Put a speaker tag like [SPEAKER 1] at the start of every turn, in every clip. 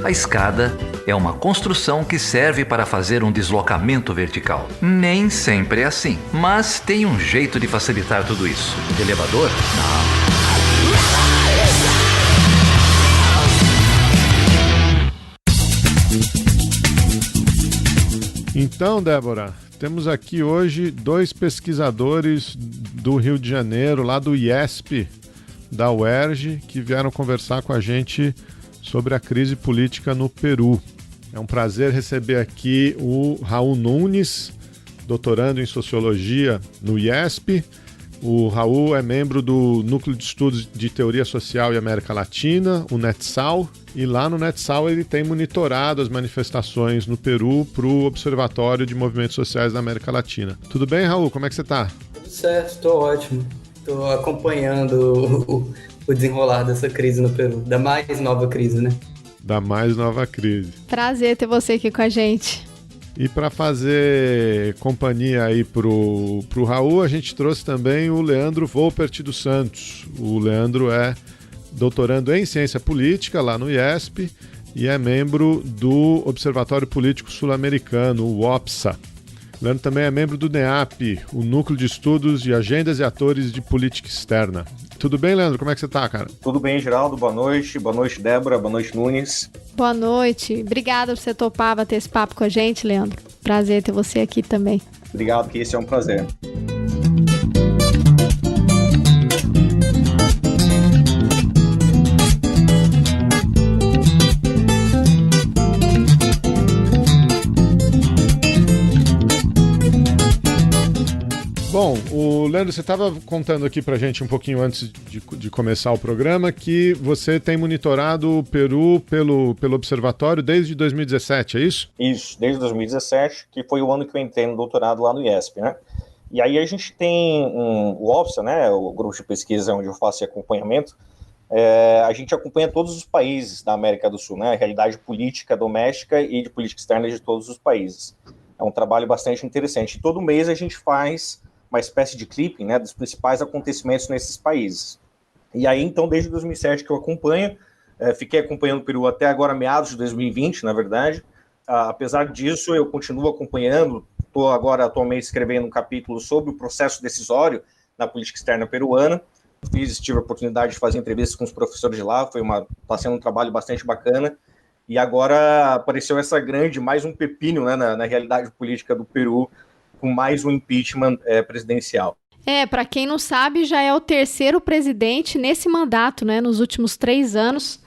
[SPEAKER 1] A escada é uma construção que serve para fazer um deslocamento vertical. Nem sempre é assim, mas tem um jeito de facilitar tudo isso. Elevador? Não.
[SPEAKER 2] Então, Débora, temos aqui hoje 2 pesquisadores do Rio de Janeiro, lá do IESP, da UERJ, que vieram conversar com a gente sobre a crise política no Peru. É um prazer receber aqui o Raul Nunes, doutorando em Sociologia no IESP. O Raul é membro do Núcleo de Estudos de Teoria Social e América Latina, o NETSAL, e lá no NETSAL ele tem monitorado as manifestações no Peru para o Observatório de Movimentos Sociais da América Latina. Tudo bem, Raul? Como é que você está?
[SPEAKER 3] Tudo certo, estou ótimo. Estou acompanhando o desenrolar dessa crise no Peru, da mais nova crise, né?
[SPEAKER 2] Da mais nova crise.
[SPEAKER 4] Prazer ter você aqui com a gente.
[SPEAKER 2] E para fazer companhia aí pro Raul, a gente trouxe também o Leandro Volpert dos Santos. O Leandro é doutorando em Ciência Política lá no IESP e é membro do Observatório Político Sul-Americano, o OPSA. O Leandro também é membro do NEAP, o Núcleo de Estudos de Agendas e Atores de Política Externa. Tudo bem, Leandro? Como é que você tá, cara?
[SPEAKER 5] Tudo bem, Geraldo. Boa noite. Boa noite, Débora. Boa noite, Nunes.
[SPEAKER 4] Boa noite. Obrigada por você topar bater esse papo com a gente, Leandro. Prazer ter você aqui também.
[SPEAKER 5] Obrigado, que esse é um prazer.
[SPEAKER 2] Bom, o Leandro, você estava contando aqui pra gente um pouquinho antes de começar o programa que você tem monitorado o Peru pelo Observatório desde 2017, é isso?
[SPEAKER 5] Isso, desde 2017, que foi o ano que eu entrei no doutorado lá no IESP, né? E aí a gente tem o OPSA, né, o grupo de pesquisa onde eu faço acompanhamento, a gente acompanha todos os países da América do Sul, né, a realidade política doméstica e de política externa de todos os países. É um trabalho bastante interessante. Todo mês a gente faz uma espécie de clipping, né, dos principais acontecimentos nesses países. E aí, então, desde 2007 que eu acompanho, fiquei acompanhando o Peru até agora, meados de 2020, na verdade. Apesar disso, eu continuo acompanhando, estou agora atualmente escrevendo um capítulo sobre o processo decisório na política externa peruana. Tive a oportunidade de fazer entrevistas com os professores de lá, está sendo um trabalho bastante bacana. E agora apareceu mais um pepino, né, na realidade política do Peru, com mais um impeachment presidencial.
[SPEAKER 4] Para quem não sabe, já é o 3º presidente nesse mandato, né? Nos últimos 3 anos.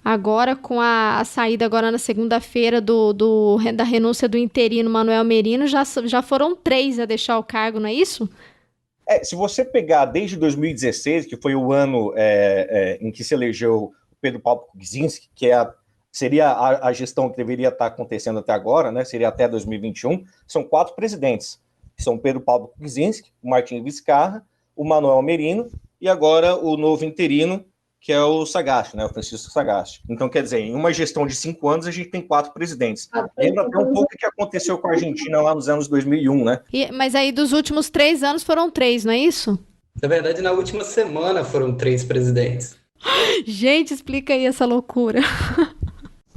[SPEAKER 4] Agora, com a saída agora na segunda-feira da renúncia do interino Manuel Merino, já foram 3 a deixar o cargo, não é isso?
[SPEAKER 5] Se você pegar desde 2016, que foi o ano em que se elegeu Pedro Pablo Kuczynski, que seria a gestão que deveria estar acontecendo até agora, né? Seria até 2021, são 4 presidentes. São Pedro Pablo Kuczynski, o Martim Vizcarra, o Manuel Merino e agora o novo interino, que é o Sagasti, né? O Francisco Sagasti. Então, quer dizer, em uma gestão de 5 anos, a gente tem 4 presidentes. Lembra até um pouco o que aconteceu com a Argentina lá nos anos 2001, né?
[SPEAKER 4] Mas aí dos últimos 3 anos foram 3, não é isso?
[SPEAKER 3] Na verdade, na última semana foram 3 presidentes.
[SPEAKER 4] Gente, explica aí essa loucura.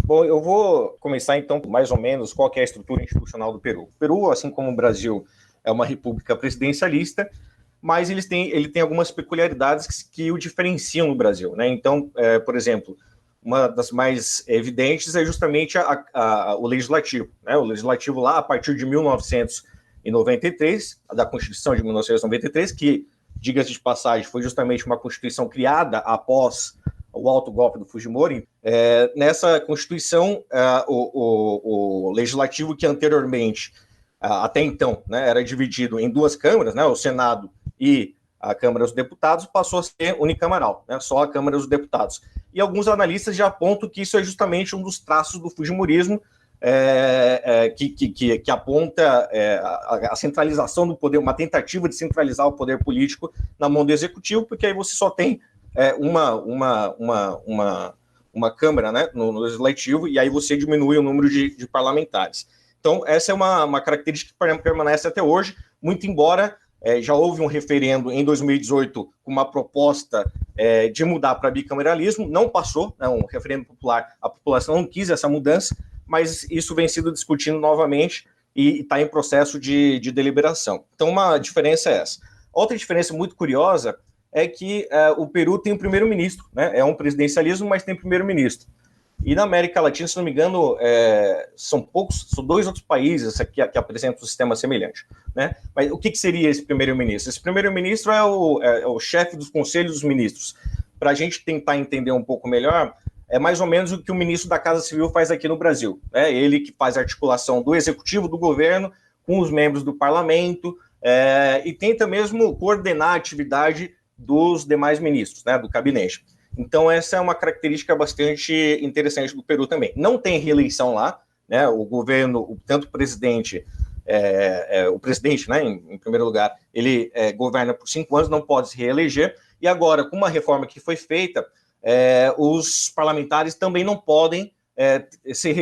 [SPEAKER 5] Bom, eu vou começar então mais ou menos qual que é a estrutura institucional do Peru. O Peru, assim como o Brasil, é uma república presidencialista, mas ele tem algumas peculiaridades que o diferenciam no Brasil, né? Então, por exemplo, uma das mais evidentes é justamente o legislativo, né? O legislativo lá, a partir de 1993, da Constituição de 1993, que, diga-se de passagem, foi justamente uma Constituição criada após o alto golpe do Fujimori. Nessa Constituição, o legislativo que anteriormente, até então, né, era dividido em 2 câmaras, né, o Senado e a Câmara dos Deputados, passou a ser unicameral, né, só a Câmara dos Deputados. E alguns analistas já apontam que isso é justamente um dos traços do fujimorismo, que aponta a centralização do poder, uma tentativa de centralizar o poder político na mão do executivo, porque aí você só tem uma Câmara, né, no legislativo, e aí você diminui o número de parlamentares. Então, essa é uma característica que permanece até hoje, muito embora Já houve um referendo em 2018 com uma proposta de mudar para bicameralismo, não passou, né, um referendo popular, a população não quis essa mudança, mas isso vem sido discutido novamente e está em processo de deliberação. Então, uma diferença é essa. Outra diferença muito curiosa é que o Peru tem um primeiro-ministro, né? É um presidencialismo, mas tem primeiro-ministro. E na América Latina, se não me engano, são 2 outros países que apresentam um sistema semelhante, né? Mas o que seria esse primeiro-ministro? Esse primeiro-ministro é o chefe dos conselhos dos ministros. Para a gente tentar entender um pouco melhor, é mais ou menos o que o ministro da Casa Civil faz aqui no Brasil, né? Ele que faz a articulação do executivo, do governo, com os membros do parlamento, e tenta mesmo coordenar a atividade dos demais ministros, né, do gabinete. Então, essa é uma característica bastante interessante do Peru também. Não tem reeleição lá, né? O governo, tanto o presidente, né, em primeiro lugar, ele governa por 5 anos, não pode se reeleger, e agora, com uma reforma que foi feita, os parlamentares também não podem se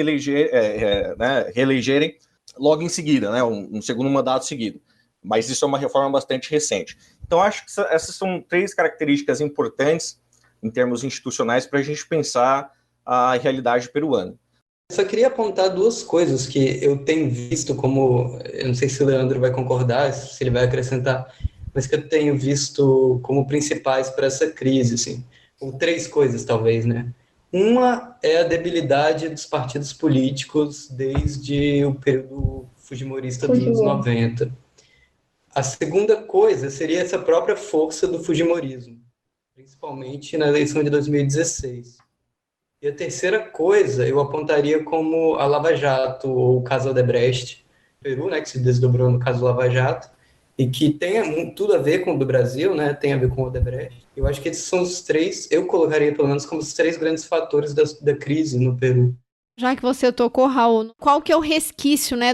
[SPEAKER 5] reelegerem logo em seguida, né, um segundo mandato seguido. Mas isso é uma reforma bastante recente. Então, acho que essas são 3 características importantes em termos institucionais para a gente pensar a realidade peruana.
[SPEAKER 3] Só queria apontar 2 coisas que eu tenho visto como, eu não sei se o Leandro vai concordar, se ele vai acrescentar, mas que eu tenho visto como principais para essa crise, assim, ou 3 coisas talvez, né? Uma é a debilidade dos partidos políticos desde o período fujimorista dos anos 90. A segunda coisa seria essa própria força do fujimorismo, principalmente na eleição de 2016. E a terceira coisa eu apontaria como a Lava Jato, ou o caso Odebrecht, Peru, né, que se desdobrou no caso Lava Jato, e que tem tudo a ver com o do Brasil, né, tem a ver com o Odebrecht. Eu acho que esses são os 3, eu colocaria pelo menos como os 3 grandes fatores da crise no Peru.
[SPEAKER 4] Já que você tocou, Raul, qual que é o resquício, né,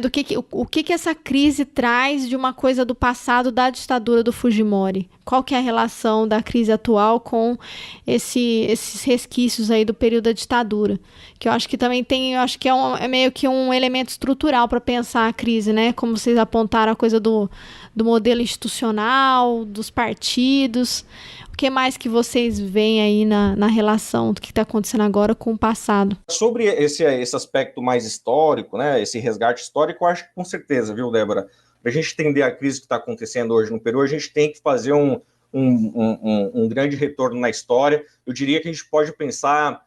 [SPEAKER 4] o que essa crise traz de uma coisa do passado da ditadura do Fujimori? Qual que é a relação da crise atual com esses resquícios aí do período da ditadura? Que eu acho que também tem, eu acho que é meio que um elemento estrutural para pensar a crise, né? Como vocês apontaram, a coisa do modelo institucional, dos partidos. O que mais que vocês veem aí na relação do que está acontecendo agora com o passado?
[SPEAKER 5] Sobre esse aspecto mais histórico, né, esse resgate histórico, eu acho que com certeza, viu, Débora? Para a gente entender a crise que está acontecendo hoje no Peru, a gente tem que fazer um grande retorno na história. Eu diria que a gente pode pensar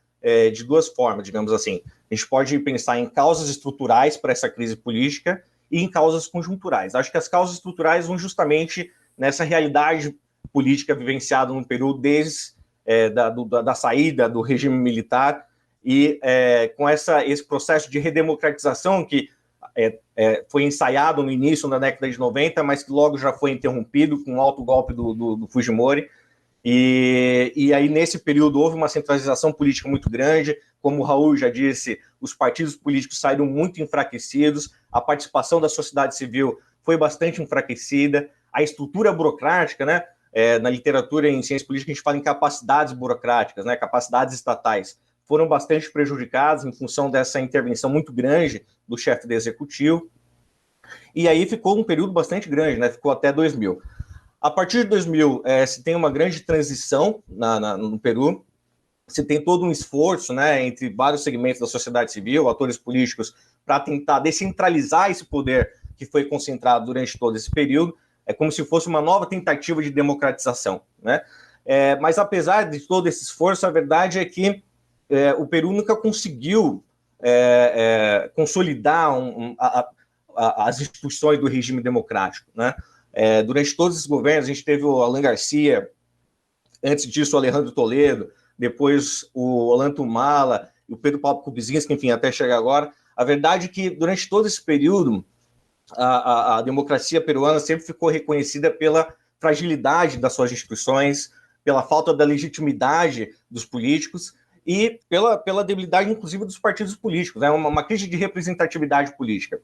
[SPEAKER 5] de 2 formas, digamos assim. A gente pode pensar em causas estruturais para essa crise política e em causas conjunturais. Acho que as causas estruturais vão justamente nessa realidade política vivenciada no Peru desde da saída do regime militar e com esse processo de redemocratização que foi ensaiado no início da década de 90, mas que logo já foi interrompido com o alto golpe do Fujimori. E aí, nesse período, houve uma centralização política muito grande. Como o Raul já disse, os partidos políticos saíram muito enfraquecidos, a participação da sociedade civil foi bastante enfraquecida, a estrutura burocrática, né? Na literatura em ciência política, a gente fala em capacidades burocráticas, né? Capacidades estatais, foram bastante prejudicadas em função dessa intervenção muito grande do chefe do executivo. E aí ficou um período bastante grande, né? Ficou até 2000. A partir de 2000, se tem uma grande transição no Peru, se tem todo um esforço, né, entre vários segmentos da sociedade civil, atores políticos, para tentar descentralizar esse poder que foi concentrado durante todo esse período. É como se fosse uma nova tentativa de democratização, né? Mas apesar de todo esse esforço, a verdade é que o Peru nunca conseguiu consolidar as instituições do regime democrático, né? Durante todos esses governos, a gente teve o Alan Garcia, antes disso o Alejandro Toledo, depois o Ollanta Humala, e o Pedro Pablo Kuczynski, enfim, até chegar agora. A verdade é que durante todo esse período, a democracia peruana sempre ficou reconhecida pela fragilidade das suas instituições, pela falta da legitimidade dos políticos e pela debilidade, inclusive, dos partidos políticos, né? Uma crise de representatividade política.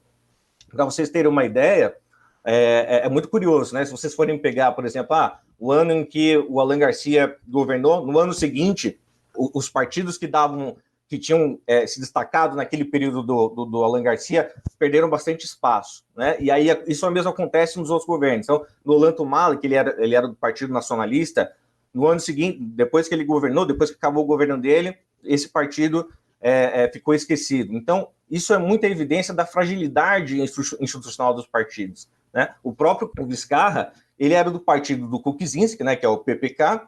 [SPEAKER 5] Para vocês terem uma ideia, é muito curioso, né? Se vocês forem pegar, por exemplo, o ano em que o Alan Garcia governou, no ano seguinte, os partidos que que tinham se destacado naquele período do Alan Garcia perderam bastante espaço, né? E aí isso mesmo acontece nos outros governos. Então, no Ollanta Humala, que ele era do Partido Nacionalista, no ano seguinte, depois que ele governou, depois que acabou o governo dele, esse partido ficou esquecido. Então, isso é muita evidência da fragilidade institucional dos partidos, né? O próprio Vizcarra, ele era do partido do Kuczynski, né, que é o PPK,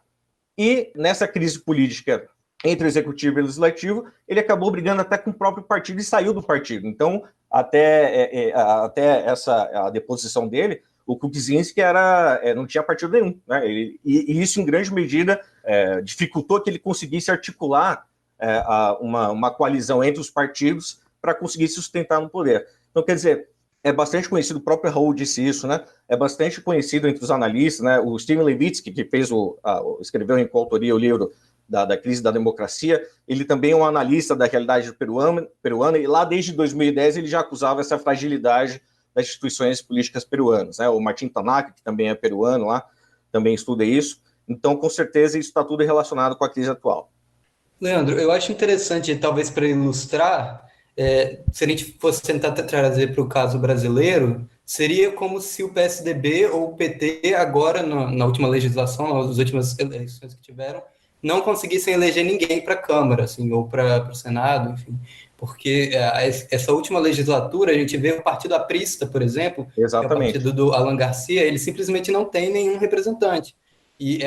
[SPEAKER 5] e nessa crise política entre o executivo e o legislativo, ele acabou brigando até com o próprio partido e saiu do partido. Então, até a deposição dele, o Kuczynski não tinha partido nenhum, né? E isso, em grande medida, dificultou que ele conseguisse articular uma coalizão entre os partidos para conseguir se sustentar no poder. Então, quer dizer, é bastante conhecido, o próprio Raul disse isso, né? É bastante conhecido entre os analistas, né? O Steven Levitsky, que escreveu em coautoria o livro da crise da democracia, ele também é um analista da realidade peruana, e lá desde 2010 ele já acusava essa fragilidade das instituições políticas peruanas, né? O Martin Tanaka, que também é peruano lá, também estuda isso. Então, com certeza, isso está tudo relacionado com a crise atual.
[SPEAKER 3] Leandro, eu acho interessante, talvez para ilustrar, se a gente fosse tentar trazer para o caso brasileiro, seria como se o PSDB ou o PT, agora, na última legislação, nas últimas eleições que tiveram, não conseguissem eleger ninguém para a Câmara, assim, ou para o Senado, enfim, porque essa última legislatura, a gente vê o Partido Aprista, por exemplo,
[SPEAKER 5] exatamente,
[SPEAKER 3] que é o partido do Alan Garcia, ele simplesmente não tem nenhum representante. E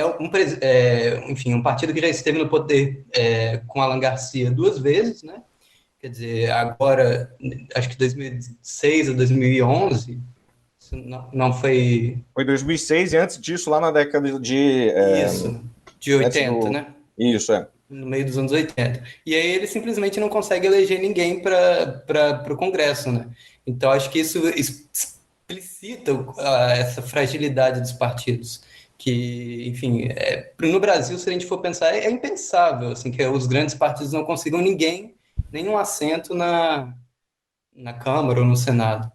[SPEAKER 3] enfim, um partido que já esteve no poder com Alan Garcia 2 vezes, né? Quer dizer, agora, acho que 2006 ou 2011, não foi...
[SPEAKER 5] Foi 2006 e antes disso, lá na década de...
[SPEAKER 3] Isso, de 80, né?
[SPEAKER 5] Isso,
[SPEAKER 3] no meio dos anos 80. E aí ele simplesmente não consegue eleger ninguém para o Congresso, né? Então, acho que isso explicita essa fragilidade dos partidos, que, enfim, no Brasil, se a gente for pensar, é impensável, assim, que os grandes partidos não consigam nenhum assento na Câmara ou no Senado.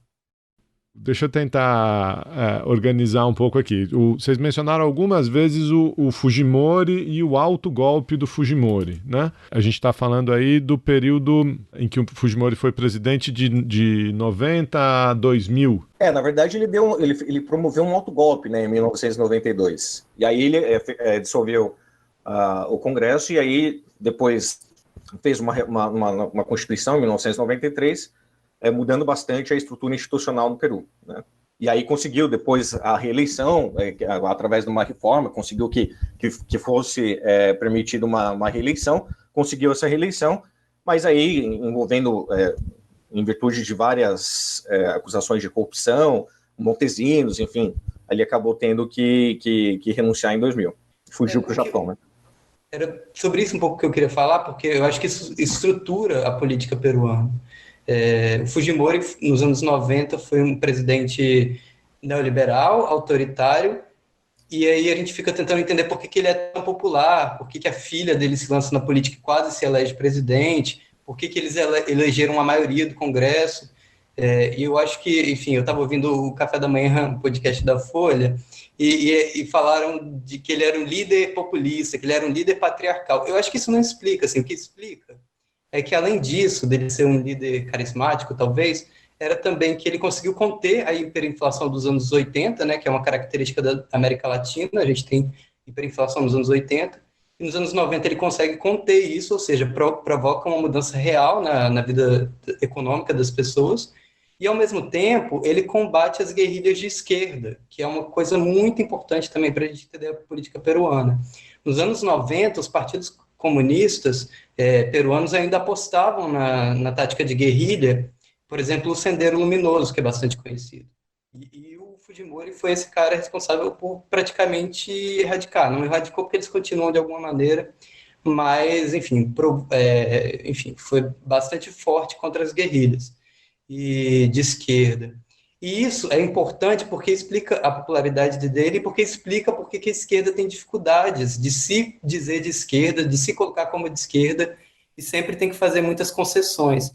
[SPEAKER 2] Deixa eu tentar organizar um pouco aqui. Vocês mencionaram algumas vezes o Fujimori e o autogolpe do Fujimori, né? A gente está falando aí do período em que o Fujimori foi presidente de 90 a 2000.
[SPEAKER 5] Na verdade, ele promoveu um autogolpe, né, em 1992. E aí ele dissolveu o Congresso e aí depois fez uma Constituição em 1993, mudando bastante a estrutura institucional no Peru, né? E aí conseguiu depois a reeleição, através de uma reforma, conseguiu que fosse permitida uma reeleição, conseguiu essa reeleição, mas aí envolvendo, em virtude de várias acusações de corrupção, Montesinos, enfim, ele acabou tendo que renunciar em 2000. Fugiu para o Japão, né?
[SPEAKER 3] Era sobre isso um pouco que eu queria falar, porque eu acho que isso estrutura a política peruana. O Fujimori, nos anos 90, foi um presidente neoliberal, autoritário, e aí a gente fica tentando entender por que ele é tão popular, por que a filha dele se lança na política e quase se elege presidente, por que eles elegeram a maioria do Congresso. E eu acho que, enfim, eu estava ouvindo o Café da Manhã, um podcast da Folha, e falaram de que ele era um líder populista, que ele era um líder patriarcal. Eu acho que isso não explica, assim, o que explica é que, além disso, dele ser um líder carismático, talvez, era também que ele conseguiu conter a hiperinflação dos anos 80, né, que é uma característica da América Latina, a gente tem hiperinflação nos anos 80, e nos anos 90 ele consegue conter isso, ou seja, provoca uma mudança real na vida econômica das pessoas, e, ao mesmo tempo, ele combate as guerrilhas de esquerda, que é uma coisa muito importante também para a gente entender a política peruana. Nos anos 90, os partidos comunistas peruanos ainda apostavam na tática de guerrilha, por exemplo, o Sendero Luminoso, que é bastante conhecido. E o Fujimori foi esse cara responsável por praticamente erradicar. Não erradicou porque eles continuam de alguma maneira, mas, enfim, foi bastante forte contra as guerrilhas e de esquerda. E isso é importante porque explica a popularidade dele, porque explica por que a esquerda tem dificuldades de se dizer de esquerda, de se colocar como de esquerda, e sempre tem que fazer muitas concessões.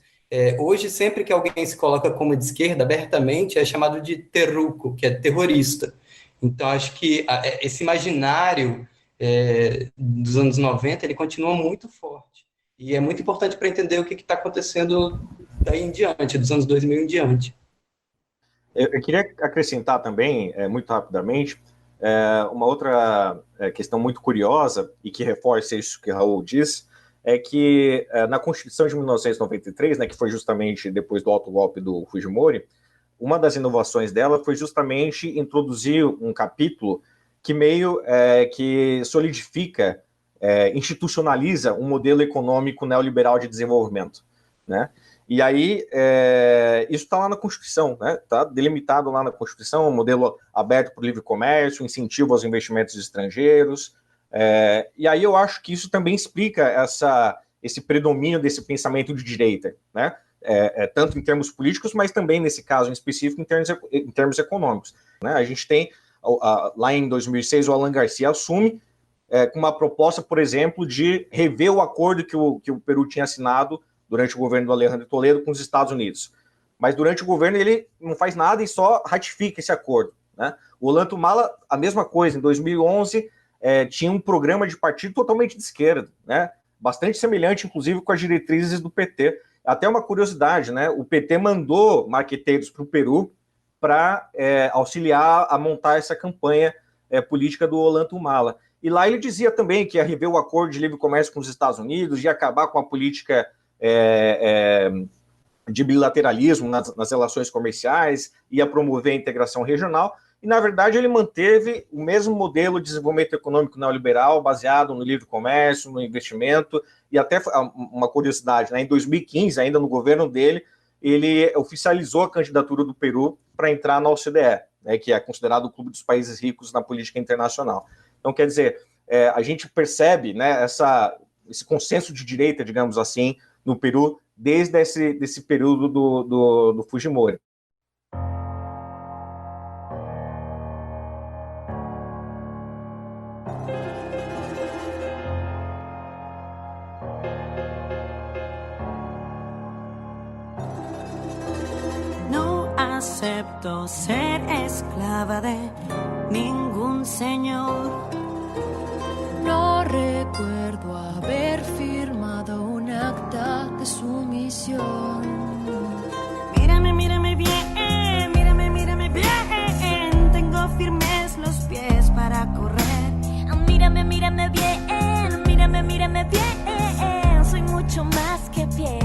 [SPEAKER 3] Hoje, sempre que alguém se coloca como de esquerda, abertamente, é chamado de terruco, que é terrorista. Então, acho que esse imaginário dos anos 90, ele continua muito forte. E é muito importante para entender o que está acontecendo daí em diante, dos anos 2000 em diante.
[SPEAKER 5] Eu queria acrescentar também, muito rapidamente, uma outra questão muito curiosa e que reforça isso que o Raul disse, é que na Constituição de 1993, né, que foi justamente depois do autogolpe do Fujimori, uma das inovações dela foi justamente introduzir um capítulo que meio que solidifica, institucionaliza um modelo econômico neoliberal de desenvolvimento, né? E aí, isso está lá na Constituição, né? Está delimitado lá na Constituição, um modelo aberto para o livre comércio, incentivo aos investimentos estrangeiros. E aí eu acho que isso também explica esse predomínio desse pensamento de direita, né? Tanto em termos políticos, mas também, nesse caso em específico, em termos econômicos, né? A gente tem, lá em 2006, o Alan Garcia assume com uma proposta, por exemplo, de rever o acordo que o Peru tinha assinado durante o governo do Alejandro Toledo com os Estados Unidos. Mas durante o governo ele não faz nada e só ratifica esse acordo, né? O Ollanta Humala, a mesma coisa, em 2011, tinha um programa de partido totalmente de esquerda, né? Bastante semelhante, inclusive, com as diretrizes do PT. Até uma curiosidade, né? O PT mandou marqueteiros para o Peru para auxiliar a montar essa campanha política do Ollanta Humala. E lá ele dizia também que ia rever o acordo de livre comércio com os Estados Unidos, ia acabar com a política de bilateralismo nas relações comerciais, ia promover a integração regional, e na verdade ele manteve o mesmo modelo de desenvolvimento econômico neoliberal, baseado no livre comércio, no investimento, e até uma curiosidade, né, em 2015, ainda no governo dele, ele oficializou a candidatura do Peru para entrar na OCDE, né, que é considerado o clube dos países ricos na política internacional. Então, quer dizer, a gente percebe, né, esse consenso de direita, digamos assim, no Peru, desde esse período do Fujimori.
[SPEAKER 6] No acepto ser esclava de ningún señor.
[SPEAKER 7] No recuerdo haber firmado un acta de sumisión.
[SPEAKER 6] Mírame, mírame bien, mírame, mírame bien. Tengo firmes los pies para correr.
[SPEAKER 8] Mírame, mírame bien, mírame, mírame bien. Soy mucho más que piel.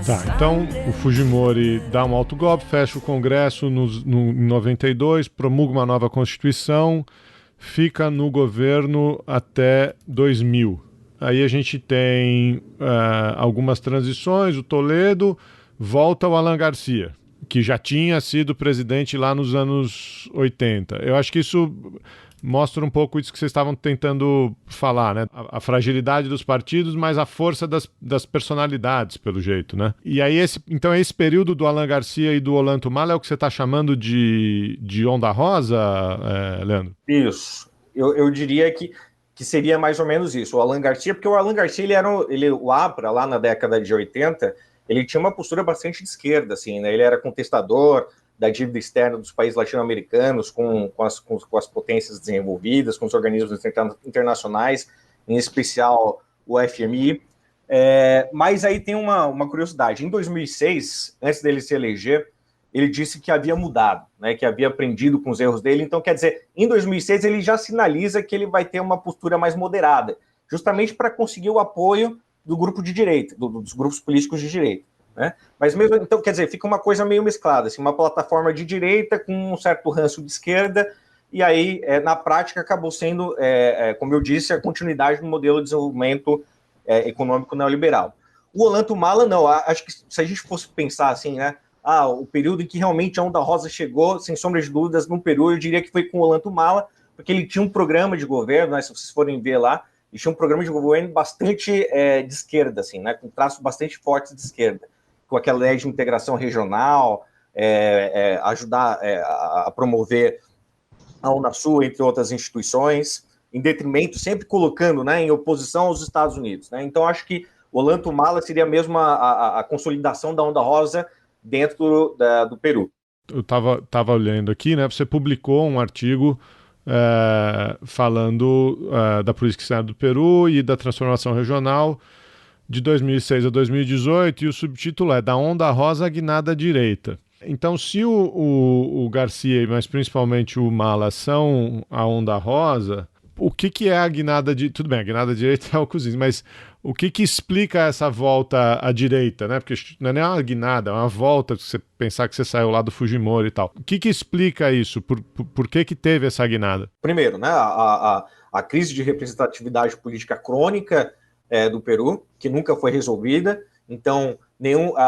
[SPEAKER 2] Tá, então o Fujimori dá um autogolpe, fecha o Congresso em 92, promulga uma nova Constituição, fica no governo até 2000. Aí a gente tem algumas transições, o Toledo volta ao Alan Garcia, que já tinha sido presidente lá nos anos 80. Eu acho que isso mostra um pouco isso que vocês estavam tentando falar, né? A fragilidade dos partidos, mas a força das personalidades, pelo jeito, né? E aí, então, esse período do Alan Garcia e do Ollanta Humala é o que você está chamando de onda rosa, Leandro?
[SPEAKER 5] Isso. Eu diria que seria mais ou menos isso. O Alan Garcia, porque o Alan Garcia, o APRA, lá na década de 80, ele tinha uma postura bastante de esquerda, assim, né? Ele era contestador da dívida externa dos países latino-americanos com as potências desenvolvidas, com os organismos internacionais, em especial o FMI. Mas aí tem uma curiosidade. Em 2006, antes dele se eleger, ele disse que havia mudado, né, que havia aprendido com os erros dele. Então, quer dizer, em 2006 ele já sinaliza que ele vai ter uma postura mais moderada, justamente para conseguir o apoio do grupo de direita, dos grupos políticos de direita. Né? Mas mesmo, então, quer dizer, fica uma coisa meio mesclada, assim, uma plataforma de direita com um certo ranço de esquerda, e aí, na prática, acabou sendo, como eu disse, a continuidade do modelo de desenvolvimento econômico neoliberal. O Ollanta Humala, não, acho que se a gente fosse pensar assim, né, o período em que realmente a onda rosa chegou, sem sombra de dúvidas, no Peru, eu diria que foi com o Ollanta Humala, porque ele tinha um programa de governo, né, se vocês forem ver lá, ele tinha um programa de governo bastante de esquerda, assim, né, com traços bastante fortes de esquerda, com aquela ideia de integração regional, ajudar a promover a Unasul, entre outras instituições, em detrimento, sempre colocando, né, em oposição aos Estados Unidos. Né? Então, acho que o Ollanta Humala seria mesmo a consolidação da onda rosa dentro do Peru.
[SPEAKER 2] eu tava olhando aqui, né? Você publicou um artigo falando da política externa do Peru e da transformação regional de 2006 a 2018, e o subtítulo é Da Onda Rosa à Guinada Direita. Então, se o Garcia, mas principalmente o Humala, são a onda rosa, o que é a guinada de... Tudo bem, a guinada direita é o Kuczynski, mas o que explica essa volta à direita, né? Porque não é nem uma guinada, é uma volta, se você pensar que você saiu lá do Fujimori e tal. O que explica isso? Por que teve essa guinada?
[SPEAKER 5] Primeiro, né, a crise de representatividade política crônica do Peru, que nunca foi resolvida. Então,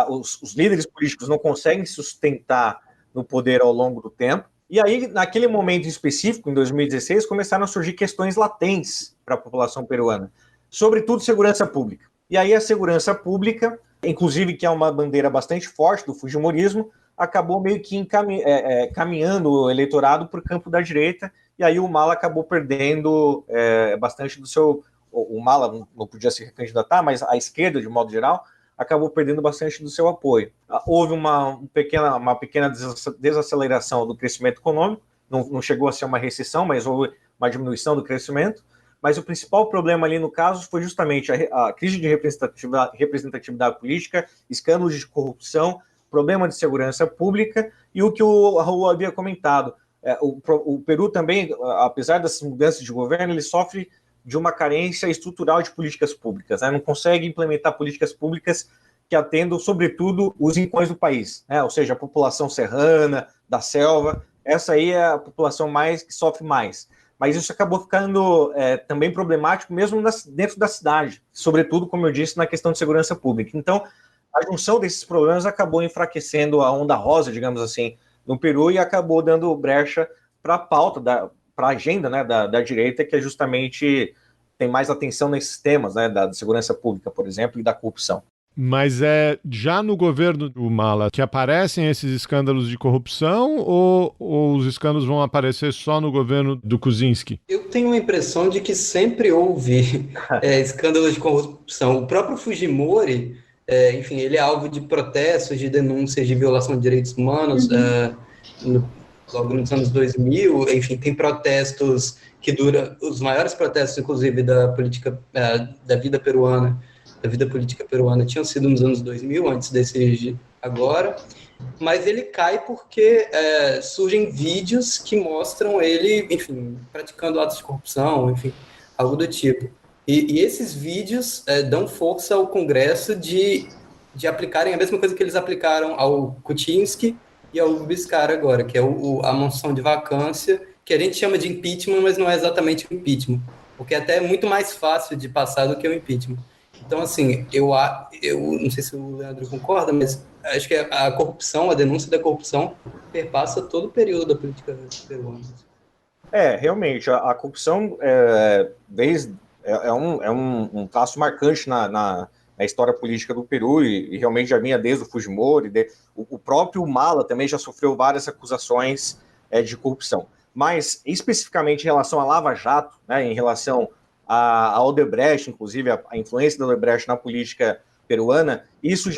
[SPEAKER 5] os líderes políticos não conseguem sustentar no poder ao longo do tempo. E aí, naquele momento específico, em 2016, começaram a surgir questões latentes para a população peruana, sobretudo segurança pública. E aí a segurança pública, inclusive que é uma bandeira bastante forte do fujimorismo, acabou meio que caminhando o eleitorado para o campo da direita, e aí o Humala acabou perdendo bastante do seu... O Humala não podia se recandidatar, mas a esquerda, de modo geral, acabou perdendo bastante do seu apoio. Houve uma pequena desaceleração do crescimento econômico, não chegou a ser uma recessão, mas houve uma diminuição do crescimento, mas o principal problema ali no caso foi justamente a crise de representatividade política, escândalos de corrupção, problema de segurança pública e o que o Raul havia comentado. O Peru também, apesar dessas mudanças de governo, ele sofre de uma carência estrutural de políticas públicas, né? Não consegue implementar políticas públicas que atendam, sobretudo, os rincões do país, né? Ou seja, a população serrana, da selva, essa aí é a população que sofre mais. Mas isso acabou ficando também problemático mesmo dentro da cidade, sobretudo, como eu disse, na questão de segurança pública. Então, a junção desses problemas acabou enfraquecendo a onda rosa, digamos assim, no Peru, e acabou dando brecha para a pauta, para a agenda, né, da direita, que é justamente tem mais atenção nesses temas, né, da segurança pública, por exemplo, e da corrupção.
[SPEAKER 2] Mas é já no governo do Humala que aparecem esses escândalos de corrupção ou os escândalos vão aparecer só no governo do Kuczynski?
[SPEAKER 3] Eu tenho a impressão de que sempre houve escândalos de corrupção. O próprio Fujimori, enfim, ele é alvo de protestos, de denúncias de violação de direitos humanos, logo nos anos 2000, enfim, tem protestos que duram, os maiores protestos, inclusive, da política, da vida peruana, da vida política peruana, tinham sido nos anos 2000, antes desses de agora, mas ele cai porque surgem vídeos que mostram ele, enfim, praticando atos de corrupção, enfim, algo do tipo. E esses vídeos dão força ao Congresso de aplicarem a mesma coisa que eles aplicaram ao Kuczynski e ao Vizcarra agora, que é a moção de vacância, que a gente chama de impeachment, mas não é exatamente o impeachment, porque até é muito mais fácil de passar do que o impeachment. Então, assim, eu não sei se o Leandro concorda, mas acho que a corrupção, a denúncia da corrupção, perpassa todo o período da política peruana.
[SPEAKER 5] Realmente, a corrupção é um traço marcante na história política do Peru e realmente já vinha desde o Fujimori. O próprio Humala também já sofreu várias acusações de corrupção. Mas, especificamente em relação à Lava Jato, né, em relação a Odebrecht, inclusive a influência da Odebrecht na política peruana, isso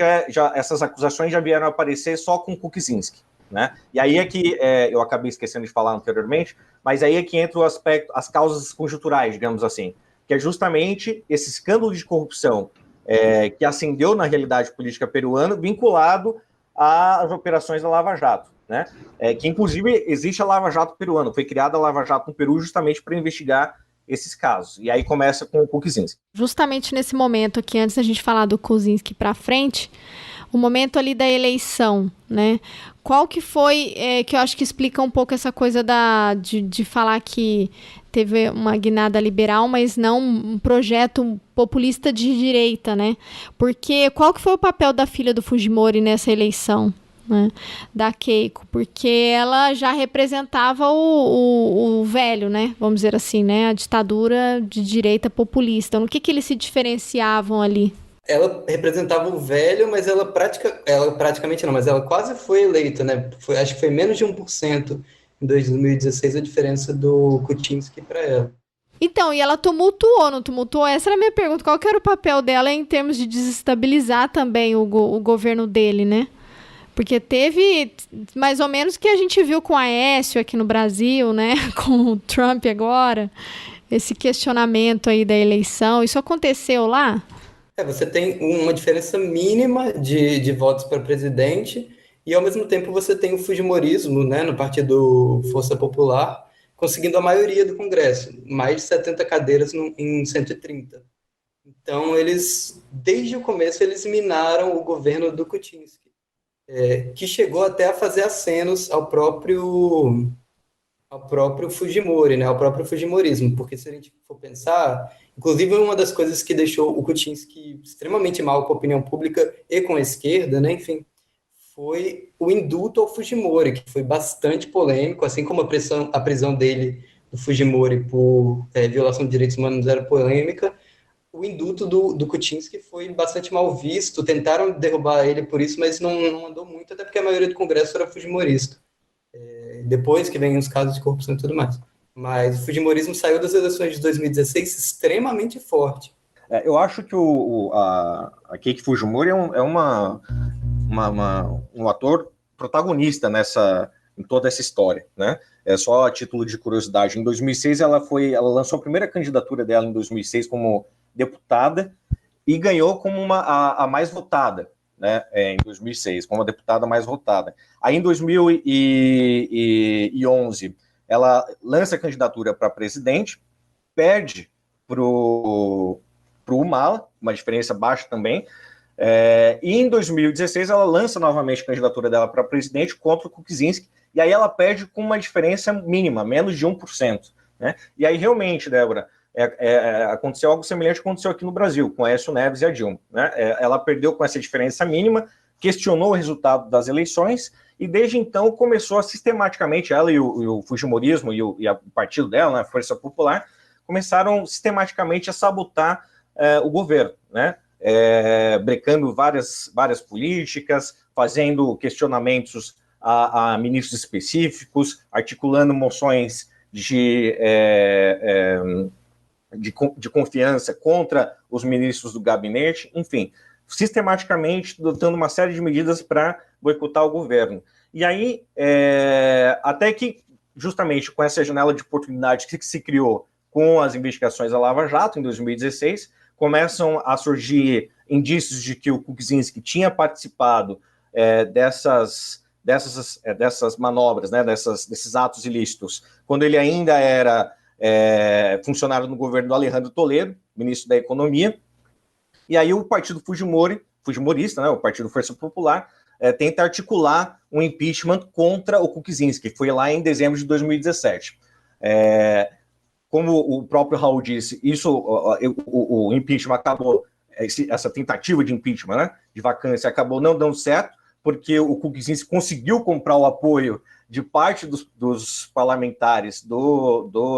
[SPEAKER 5] essas acusações já vieram aparecer só com Kuczynski, né? E aí é que, eu acabei esquecendo de falar anteriormente, mas aí é que entra o aspecto, as causas conjunturais, digamos assim, que é justamente esse escândalo de corrupção que ascendeu na realidade política peruana, vinculado às operações da Lava Jato, né? Que inclusive existe a Lava Jato peruana, foi criada a Lava Jato no Peru justamente para investigar esses casos. E aí começa com o Kuczynski.
[SPEAKER 4] Justamente nesse momento aqui, antes da gente falar do Kuczynski para frente, o momento ali da eleição, né? Qual que foi, que eu acho que explica um pouco essa coisa de falar que teve uma guinada liberal, mas não um projeto populista de direita, né? Porque qual que foi o papel da filha do Fujimori nessa eleição, né? Da Keiko? Porque ela já representava o velho, né? Vamos dizer assim, né? A ditadura de direita populista. No que eles se diferenciavam ali?
[SPEAKER 3] Ela representava o velho, mas ela praticamente não, mas ela quase foi eleita, né? Acho que foi menos de 1% em 2016 a diferença do Kuczynski para ela.
[SPEAKER 4] Então, e ela tumultuou, não tumultuou? Essa era a minha pergunta. Qual que era o papel dela em termos de desestabilizar também o governo dele, né? Porque teve mais ou menos o que a gente viu com a Aécio aqui no Brasil, né? Com o Trump agora, esse questionamento aí da eleição. Isso aconteceu lá?
[SPEAKER 3] Você tem uma diferença mínima de votos para presidente e, ao mesmo tempo, você tem o fujimorismo, né, no Partido Força Popular, conseguindo a maioria do Congresso, mais de 70 cadeiras em 130. Então, eles, desde o começo, eles minaram o governo do Kuczynski, que chegou até a fazer acenos ao próprio Fujimori, né, ao próprio fujimorismo, porque se a gente for pensar, inclusive uma das coisas que deixou o Kuczynski extremamente mal com a opinião pública e com a esquerda, né, enfim, foi o indulto ao Fujimori, que foi bastante polêmico, assim como a prisão dele, do Fujimori, por violação de direitos humanos era polêmica. O indulto do Kuczynski foi bastante mal visto, tentaram derrubar ele por isso, mas não andou muito, até porque a maioria do Congresso era fujimorista. Depois que vem os casos de corrupção e tudo mais. Mas o fujimorismo saiu das eleições de 2016 extremamente forte.
[SPEAKER 5] Eu acho que a Keiki Fujimori é um ator protagonista em toda essa história, né? Só a título de curiosidade, em 2006 ela lançou a primeira candidatura dela em 2006 como deputada e ganhou como a mais votada, né? Em 2006, como a deputada mais votada. Aí em 2011 ela lança a candidatura para presidente, perde para o Humala, uma diferença baixa também. E em 2016 ela lança novamente a candidatura dela para presidente contra o Kuczynski, e aí ela perde com uma diferença mínima, menos de 1%. Né? E aí realmente, Débora, aconteceu algo semelhante que aconteceu aqui no Brasil, com Aécio Neves e a Dilma. Né? Ela perdeu com essa diferença mínima, questionou o resultado das eleições, e desde então começou a sistematicamente, ela e o fujimorismo e o partido dela, né, a Força Popular, começaram sistematicamente a sabotar o governo, né? Brecando várias políticas, fazendo questionamentos a ministros específicos, articulando moções de confiança contra os ministros do gabinete, enfim, sistematicamente adotando uma série de medidas para boicotar o governo. E aí, até que, justamente com essa janela de oportunidade que se criou com as investigações da Lava Jato, em 2016, começam a surgir indícios de que o Kuczynski tinha participado dessas manobras, né, desses atos ilícitos, quando ele ainda era funcionário no governo do Alejandro Toledo, ministro da Economia. E aí o partido fujimorista, né, o Partido Força Popular, tenta articular um impeachment contra o Kuczynski, que foi lá em dezembro de 2017. Como o próprio Raul disse, o impeachment acabou, essa tentativa de impeachment, né, de vacância, acabou não dando certo, porque o Kuczynski conseguiu comprar o apoio de parte dos parlamentares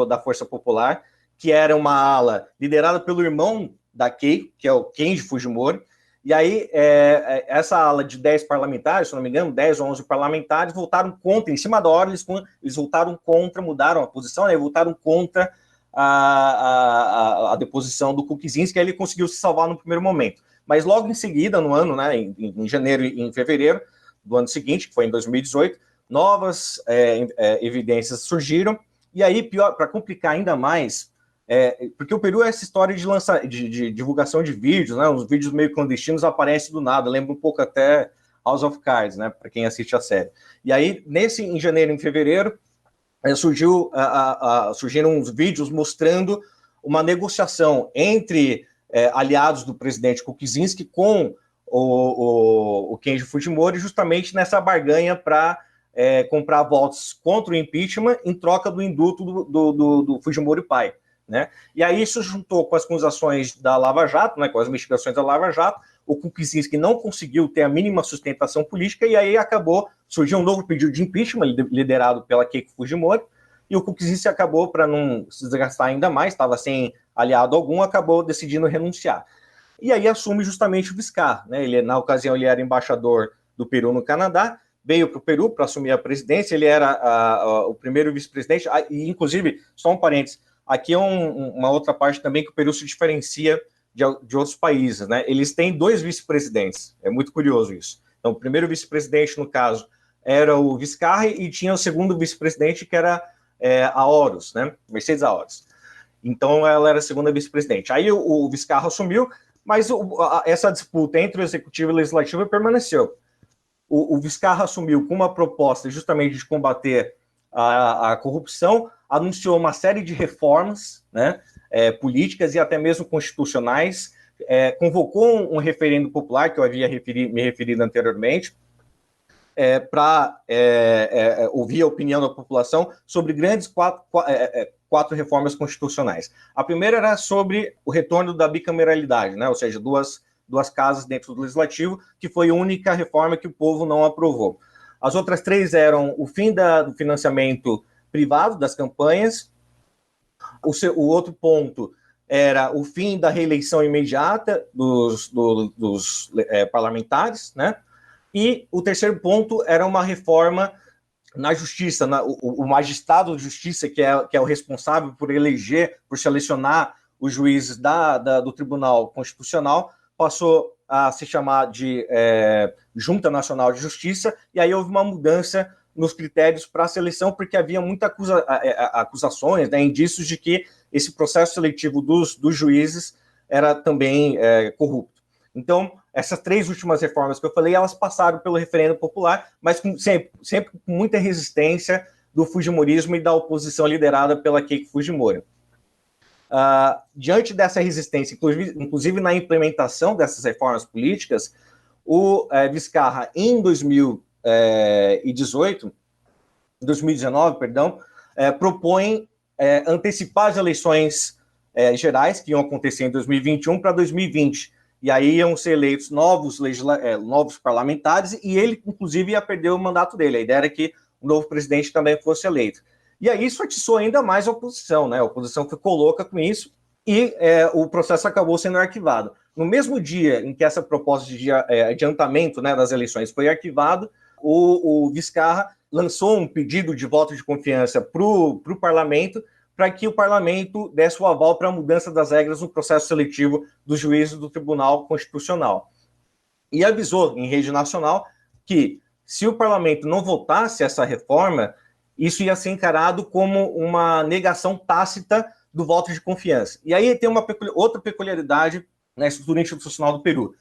[SPEAKER 5] da Força Popular, que era uma ala liderada pelo irmão da Keiko, que é o Kenji Fujimori. E aí, essa ala de 10 parlamentares, se não me engano, 10 ou 11 parlamentares, votaram contra, em cima da hora, eles votaram contra, mudaram a posição, né, votaram contra a deposição do Kuczynski, aí ele conseguiu se salvar no primeiro momento. Mas logo em seguida, no ano, né, em janeiro e em fevereiro do ano seguinte, que foi em 2018, novas evidências surgiram, e aí, pior, para complicar ainda mais, porque o Peru é essa história de divulgação de vídeos, né, os vídeos meio clandestinos aparecem do nada, lembra um pouco até House of Cards, né, para quem assiste a série. E aí, em janeiro e em fevereiro, surgiram uns vídeos mostrando uma negociação entre aliados do presidente Kuczynski com o Kenji Fujimori, justamente nessa barganha para comprar votos contra o impeachment em troca do indulto do Fujimori pai. Né? E aí isso juntou com as acusações da Lava Jato, né, com as investigações da Lava Jato, o Kuczynski não conseguiu ter a mínima sustentação política e aí surgiu um novo pedido de impeachment liderado pela Keiko Fujimori, e o Kuczynski acabou, para não se desgastar ainda mais, estava sem aliado algum, acabou decidindo renunciar. E aí assume justamente o Vizcarra, né? Na ocasião ele era embaixador do Peru no Canadá, veio para o Peru para assumir a presidência, ele era o primeiro vice-presidente, e inclusive, só um parênteses, aqui é uma outra parte também que o Peru se diferencia de outros países, né? Eles têm 2 vice-presidentes, é muito curioso isso. Então, o primeiro vice-presidente, no caso, era o Vizcarra e tinha o segundo vice-presidente, que era a Horus, né? Mercedes Horus. Então, ela era a segunda vice-presidente. Aí o Vizcarra assumiu, mas essa disputa entre o executivo e o legislativo permaneceu. O Vizcarra assumiu com uma proposta justamente de combater a corrupção, anunciou uma série de reformas, né, políticas e até mesmo constitucionais, convocou um referendo popular, que eu havia me referido anteriormente, para ouvir a opinião da população sobre grandes quatro reformas constitucionais. A primeira era sobre o retorno da bicameralidade, né, ou seja, duas casas dentro do legislativo, que foi a única reforma que o povo não aprovou. As outras três eram o fim do financiamento privado das campanhas, o outro ponto era o fim da reeleição imediata dos parlamentares, né? E o terceiro ponto era uma reforma na justiça, o magistrado de justiça, que é o responsável por eleger, por selecionar os juízes do Tribunal Constitucional, passou a se chamar de Junta Nacional de Justiça, e aí houve uma mudança nos critérios para a seleção, porque havia muitas acusações, né, indícios de que esse processo seletivo dos juízes era também corrupto. Então, essas três últimas reformas que eu falei, elas passaram pelo referendo popular, mas sempre com muita resistência do fujimorismo e da oposição liderada pela Keiko Fujimori. Diante dessa resistência, inclusive na implementação dessas reformas políticas, o Vizcarra, em 2019, propõe antecipar as eleições gerais, que iam acontecer em 2021, para 2020. E aí iam ser eleitos novos parlamentares, e ele, inclusive, ia perder o mandato dele. A ideia era que o novo presidente também fosse eleito. E aí isso atiçou ainda mais a oposição, né? A oposição ficou louca com isso, e o processo acabou sendo arquivado. No mesmo dia em que essa proposta de adiantamento, né, das eleições foi arquivado, o Vizcarra lançou um pedido de voto de confiança para o parlamento, para que o parlamento desse o aval para a mudança das regras no processo seletivo dos juízes do Tribunal Constitucional. E avisou em rede nacional que, se o parlamento não votasse essa reforma, isso ia ser encarado como uma negação tácita do voto de confiança. E aí tem outra peculiaridade na estrutura institucional do Peru.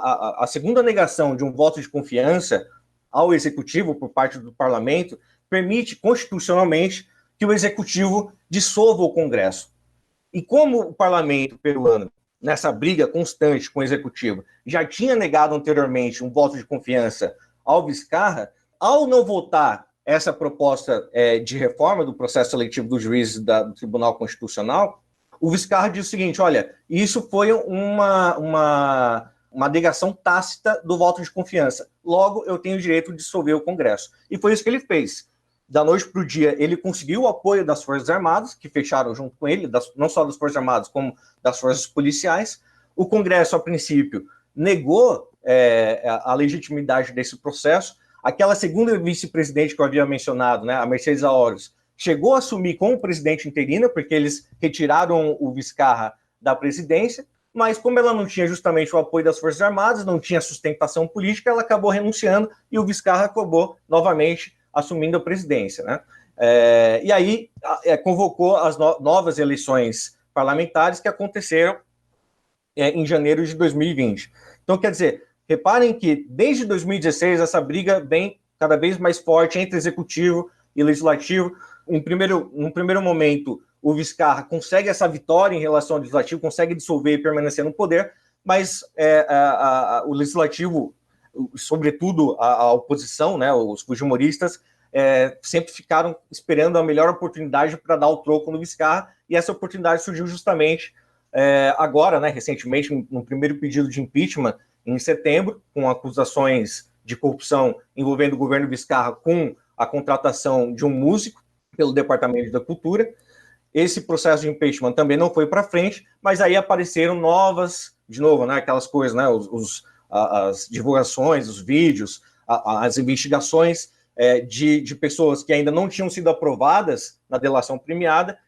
[SPEAKER 5] A segunda negação de um voto de confiança ao executivo por parte do parlamento permite constitucionalmente que o executivo dissolva o Congresso. E como o parlamento peruano, nessa briga constante com o executivo, já tinha negado anteriormente um voto de confiança ao Vizcarra, ao não votar essa proposta de reforma do processo seletivo dos juízes do Tribunal Constitucional, o Vizcarra diz o seguinte: olha, isso foi uma negação tácita do voto de confiança. Logo, eu tenho o direito de dissolver o Congresso. E foi isso que ele fez. Da noite para o dia, ele conseguiu o apoio das Forças Armadas, que fecharam junto com ele, não só das Forças Armadas, como das Forças Policiais. O Congresso, a princípio, negou a legitimidade desse processo. Aquela segunda vice-presidente que eu havia mencionado, né, a Mercedes Horus, chegou a assumir como presidente interina, porque eles retiraram o Vizcarra da presidência, mas como ela não tinha justamente o apoio das Forças Armadas, não tinha sustentação política, ela acabou renunciando e o Vizcarra acabou novamente assumindo a presidência, né? E aí convocou as novas eleições parlamentares que aconteceram em janeiro de 2020. Então, quer dizer, reparem que desde 2016 essa briga vem cada vez mais forte entre executivo e legislativo. Num primeiro momento, o Vizcarra consegue essa vitória em relação ao legislativo, consegue dissolver e permanecer no poder, mas o legislativo, sobretudo a oposição, né, os fujimoristas, sempre ficaram esperando a melhor oportunidade para dar o troco no Vizcarra, e essa oportunidade surgiu justamente agora, né, recentemente, no primeiro pedido de impeachment, em setembro, com acusações de corrupção envolvendo o governo Vizcarra com a contratação de um músico pelo Departamento da Cultura. Esse processo de impeachment também não foi para frente, mas aí apareceram novas, de novo, né, aquelas coisas, né, as divulgações, os vídeos, as investigações de pessoas que ainda não tinham sido aprovadas na delação premiada,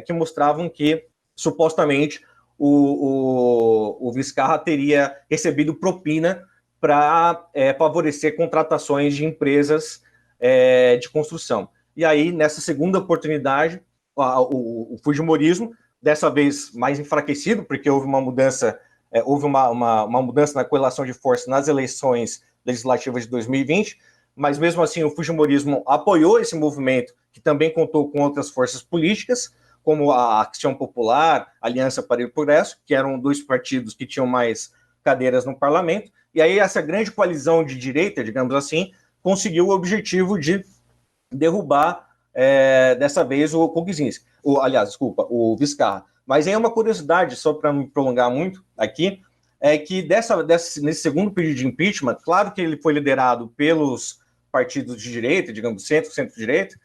[SPEAKER 5] que mostravam que, supostamente, o Vizcarra teria recebido propina para favorecer contratações de empresas de construção. E aí, nessa segunda oportunidade, o fujimorismo, dessa vez mais enfraquecido, porque houve uma mudança, uma mudança na correlação de força nas eleições legislativas de 2020, mas mesmo assim o fujimorismo apoiou esse movimento, que também contou com outras forças políticas, como a Ação Popular, Aliança para o Progresso, que eram 2 partidos que tinham mais cadeiras no parlamento, e aí essa grande coalizão de direita, digamos assim, conseguiu o objetivo de derrubar, dessa vez, o Kuczynski, o Vizcarra. Mas aí uma curiosidade, só para não me prolongar muito aqui, é que nesse segundo pedido de impeachment, claro que ele foi liderado pelos partidos de direita, digamos, centro-direita,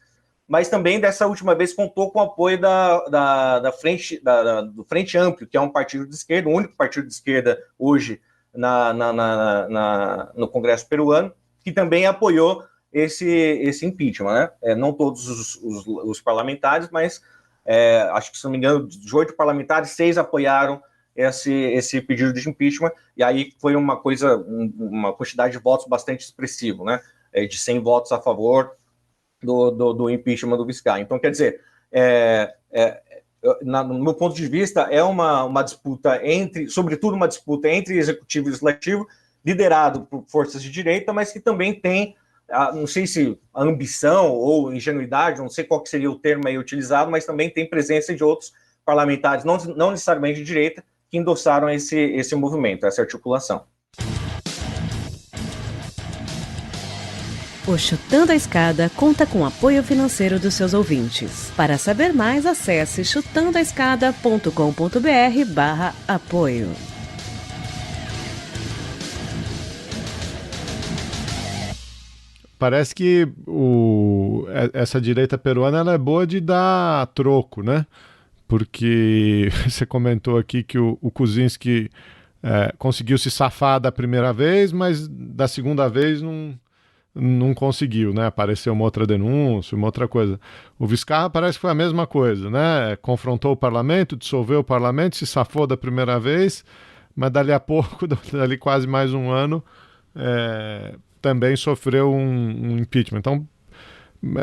[SPEAKER 5] mas também dessa última vez contou com o apoio do Frente Amplio, que é um partido de esquerda, o único partido de esquerda hoje no Congresso peruano, que também apoiou esse impeachment, né? Não todos os parlamentares, mas acho que, se não me engano, de 8 parlamentares, 6 apoiaram esse pedido de impeachment, e aí foi uma quantidade de votos bastante expressivo, né? De 100 votos a favor do impeachment do Vizcarra. Então, quer dizer, no meu ponto de vista, é uma disputa sobretudo uma disputa entre executivo e legislativo, liderado por forças de direita, mas que também tem, não sei se a ambição ou ingenuidade, não sei qual que seria o termo aí utilizado, mas também tem presença de outros parlamentares, não necessariamente de direita, que endossaram esse movimento, essa articulação.
[SPEAKER 9] O Chutando a Escada conta com apoio financeiro dos seus ouvintes. Para saber mais, acesse chutandoaescada.com.br/apoio.
[SPEAKER 2] Parece que essa direita peruana ela é boa de dar troco, né? Porque você comentou aqui que o Kuczynski conseguiu se safar da primeira vez, mas da segunda vez não conseguiu, né? Apareceu uma outra denúncia, uma outra coisa. O Vizcarra parece que foi a mesma coisa, né? Confrontou o parlamento, dissolveu o parlamento, se safou da primeira vez, mas dali a pouco, dali quase mais um ano, também sofreu um impeachment. Então,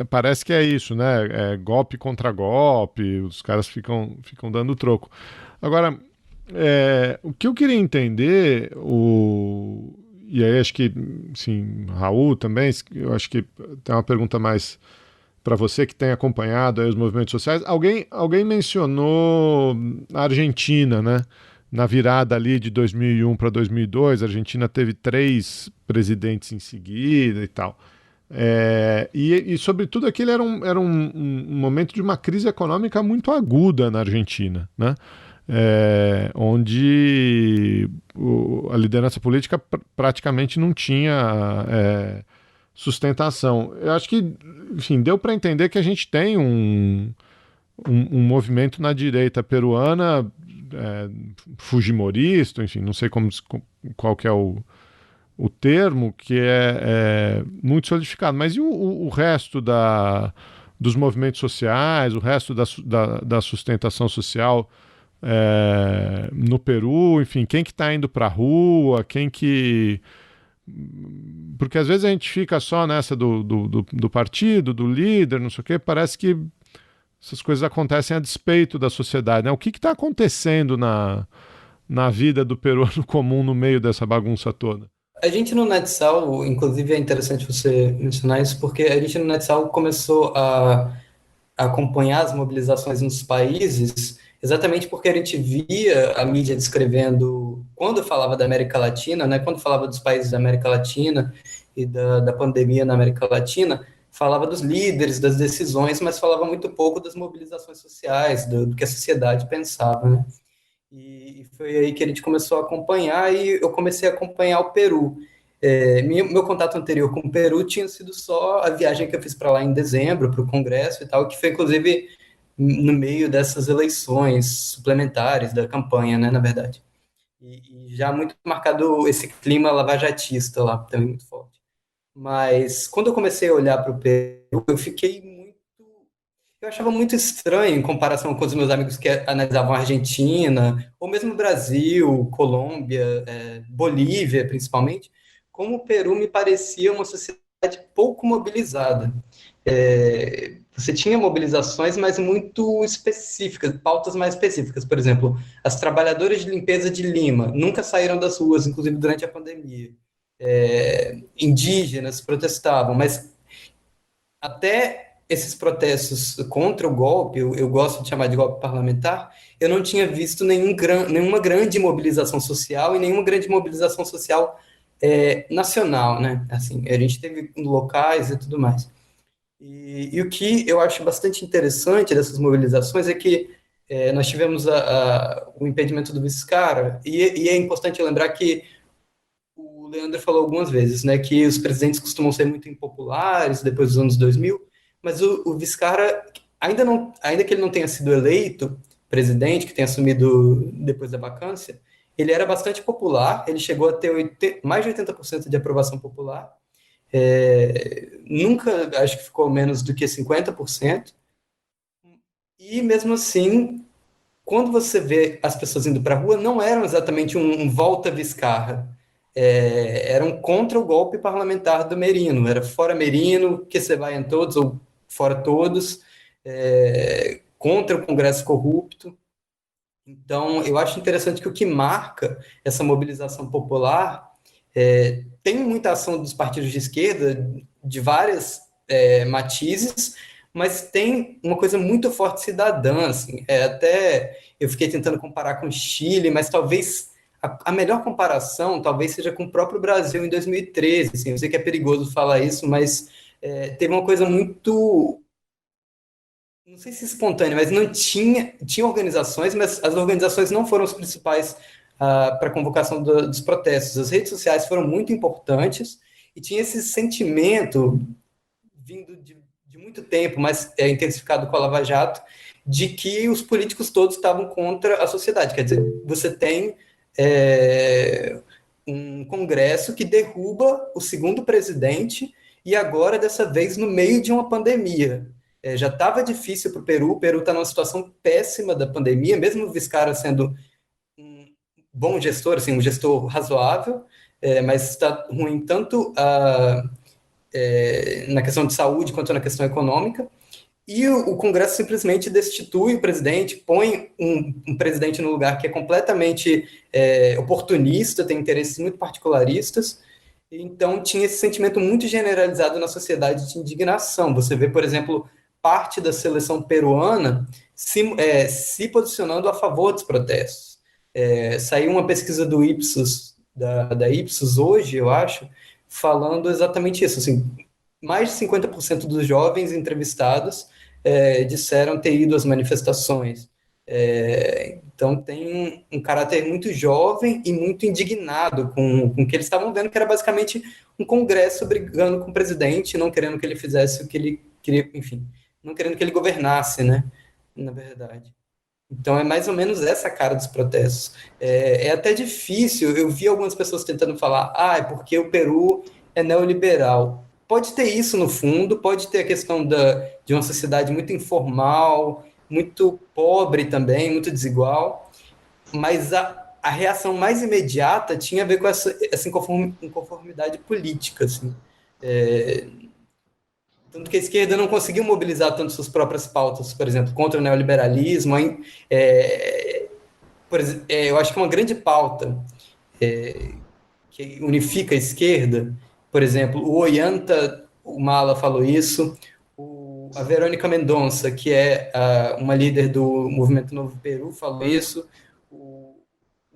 [SPEAKER 2] parece que é isso, né? Golpe contra golpe, os caras ficam dando troco. Agora, o que eu queria entender, e aí acho que, sim, Raul também, eu acho que tem uma pergunta mais para você que tem acompanhado aí os movimentos sociais. Alguém mencionou a Argentina, né? Na virada ali de 2001 para 2002, a Argentina teve 3 presidentes em seguida e tal. E sobretudo, aquele era um momento de uma crise econômica muito aguda na Argentina, né? Onde a liderança política praticamente não tinha sustentação. Eu acho que, enfim, deu para entender que a gente tem um movimento na direita peruana fujimorista, enfim, não sei qual que é o termo, que é muito solidificado. Mas e o resto dos movimentos sociais, o resto da sustentação social no Peru, enfim, quem que está indo para a rua, porque às vezes a gente fica só nessa do partido, do líder, não sei o quê, parece que essas coisas acontecem a despeito da sociedade, né? O que está acontecendo na vida do peruano comum no meio dessa bagunça toda?
[SPEAKER 3] A gente no NetSal, inclusive é interessante você mencionar isso, porque a gente no NetSal começou a acompanhar as mobilizações nos países, exatamente porque a gente via a mídia descrevendo, quando falava da América Latina, né, quando falava dos países da América Latina e da pandemia na América Latina, falava dos líderes, das decisões, mas falava muito pouco das mobilizações sociais, do que a sociedade pensava, né? E foi aí que a gente começou a acompanhar, e eu comecei a acompanhar o Peru. Meu contato anterior com o Peru tinha sido só a viagem que eu fiz para lá em dezembro, para o Congresso e tal, que foi, inclusive, no meio dessas eleições suplementares da campanha, né, na verdade. E já muito marcado esse clima lavajatista lá, também muito forte. Mas quando eu comecei a olhar para o Peru, eu achava muito estranho em comparação com os meus amigos que analisavam a Argentina, ou mesmo Brasil, Colômbia, Bolívia, principalmente, como o Peru me parecia uma sociedade pouco mobilizada. Você tinha mobilizações, mas muito específicas, pautas mais específicas. Por exemplo, as trabalhadoras de limpeza de Lima nunca saíram das ruas, inclusive durante a pandemia. Indígenas protestavam, mas até esses protestos contra o golpe, eu gosto de chamar de golpe parlamentar, eu não tinha visto nenhuma grande mobilização social e nenhuma grande mobilização social nacional, né? Assim, a gente teve locais e tudo mais. E o que eu acho bastante interessante dessas mobilizações é que nós tivemos o impedimento do Vizcarra, e é importante lembrar que o Leandro falou algumas vezes, né, que os presidentes costumam ser muito impopulares depois dos anos 2000, mas o Vizcarra, ainda que ele não tenha sido eleito presidente, que tenha assumido depois da vacância, ele era bastante popular, ele chegou a ter mais de 80% de aprovação popular, nunca acho que ficou menos do que 50%, e mesmo assim, quando você vê as pessoas indo para a rua, não eram exatamente um volta Vizcarra, eram contra o golpe parlamentar do Merino, era fora Merino, que se vai em todos, ou fora todos, contra o Congresso corrupto. Então, eu acho interessante que o que marca essa mobilização popular tem muita ação dos partidos de esquerda, de várias matizes, mas tem uma coisa muito forte cidadã, assim, até eu fiquei tentando comparar com o Chile, mas talvez a melhor comparação talvez seja com o próprio Brasil em 2013, assim, eu sei que é perigoso falar isso, mas teve uma coisa muito, não sei se espontânea, mas não tinha organizações, mas as organizações não foram os principais para a convocação dos protestos. As redes sociais foram muito importantes e tinha esse sentimento vindo de muito tempo, mas intensificado com a Lava Jato, de que os políticos todos estavam contra a sociedade. Quer dizer, você tem um Congresso que derruba o segundo presidente e agora, dessa vez, no meio de uma pandemia. Já estava difícil para o Peru está numa situação péssima da pandemia, mesmo o Vizcarra sendo um bom gestor, assim, um gestor razoável, mas está ruim tanto na questão de saúde quanto na questão econômica, e o Congresso simplesmente destitui o presidente, põe um presidente no lugar que é completamente oportunista, tem interesses muito particularistas, então tinha esse sentimento muito generalizado na sociedade de indignação. Você vê, por exemplo, parte da seleção peruana se posicionando a favor dos protestos. Saiu uma pesquisa do Ipsos, da Ipsos hoje, eu acho, falando exatamente isso. Assim, mais de 50% dos jovens entrevistados disseram ter ido às manifestações. Então tem um caráter muito jovem e muito indignado com o que eles estavam vendo, que era basicamente um congresso brigando com o presidente, não querendo que ele fizesse o que ele queria, enfim, não querendo que ele governasse, né, na verdade. Então é mais ou menos essa a cara dos protestos. É até difícil, eu vi algumas pessoas tentando falar, é porque o Peru é neoliberal. Pode ter isso no fundo, pode ter a questão de uma sociedade muito informal, muito pobre também, muito desigual, mas a reação mais imediata tinha a ver com essa inconformidade política, assim. Tanto que a esquerda não conseguiu mobilizar tanto suas próprias pautas, por exemplo, contra o neoliberalismo. Eu acho que uma grande pauta que unifica a esquerda, por exemplo, o Ollanta, o Mala falou isso, a Verônica Mendonça, que é uma líder do Movimento Novo Peru, falou isso, o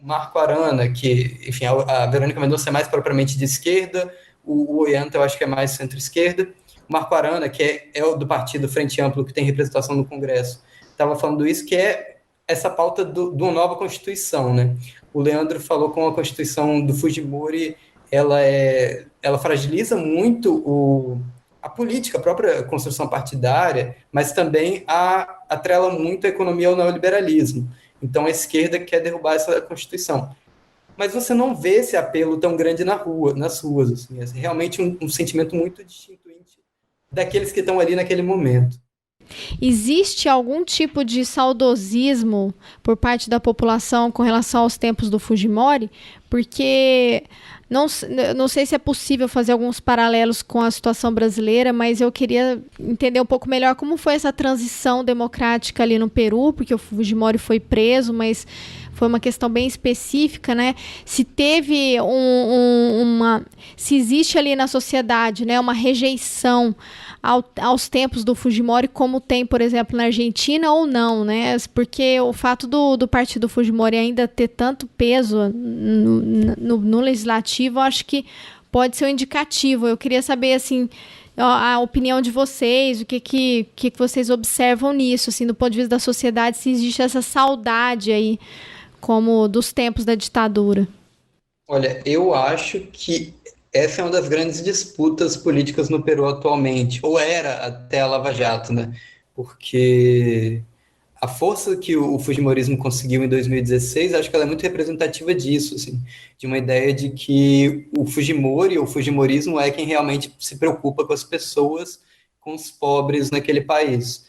[SPEAKER 3] Marco Arana, que, enfim, a Verônica Mendonça é mais propriamente de esquerda, o Ollanta eu acho que é mais centro-esquerda, o Marco Arana, que é o do partido Frente Amplo, que tem representação no Congresso, estava falando isso, que é essa pauta de uma nova Constituição, né? O Leandro falou com a Constituição do Fujimori, ela fragiliza muito a política, a própria construção partidária, mas também atrela muito a economia ao neoliberalismo. Então a esquerda quer derrubar essa Constituição. Mas você não vê esse apelo tão grande nas ruas. Assim, é realmente um sentimento muito distinto daqueles que estão ali naquele momento.
[SPEAKER 4] Existe algum tipo de saudosismo por parte da população com relação aos tempos do Fujimori? Porque Não sei se é possível fazer alguns paralelos com a situação brasileira, mas eu queria entender um pouco melhor como foi essa transição democrática ali no Peru, porque o Fujimori foi preso, mas foi uma questão bem específica, né? Se teve se existe ali na sociedade, né, uma rejeição aos tempos do Fujimori, como tem, por exemplo, na Argentina ou não, né? Porque o fato do partido Fujimori ainda ter tanto peso no legislativo, eu acho que pode ser um indicativo. Eu queria saber, assim, a opinião de vocês, o que vocês observam nisso, assim, do ponto de vista da sociedade, se existe essa saudade aí, como dos tempos da ditadura.
[SPEAKER 3] Olha, eu acho que essa é uma das grandes disputas políticas no Peru atualmente, ou era até a Lava Jato, né? Porque a força que o Fujimorismo conseguiu em 2016, acho que ela é muito representativa disso, assim, de uma ideia de que o Fujimori, ou o Fujimorismo, é quem realmente se preocupa com as pessoas, com os pobres naquele país.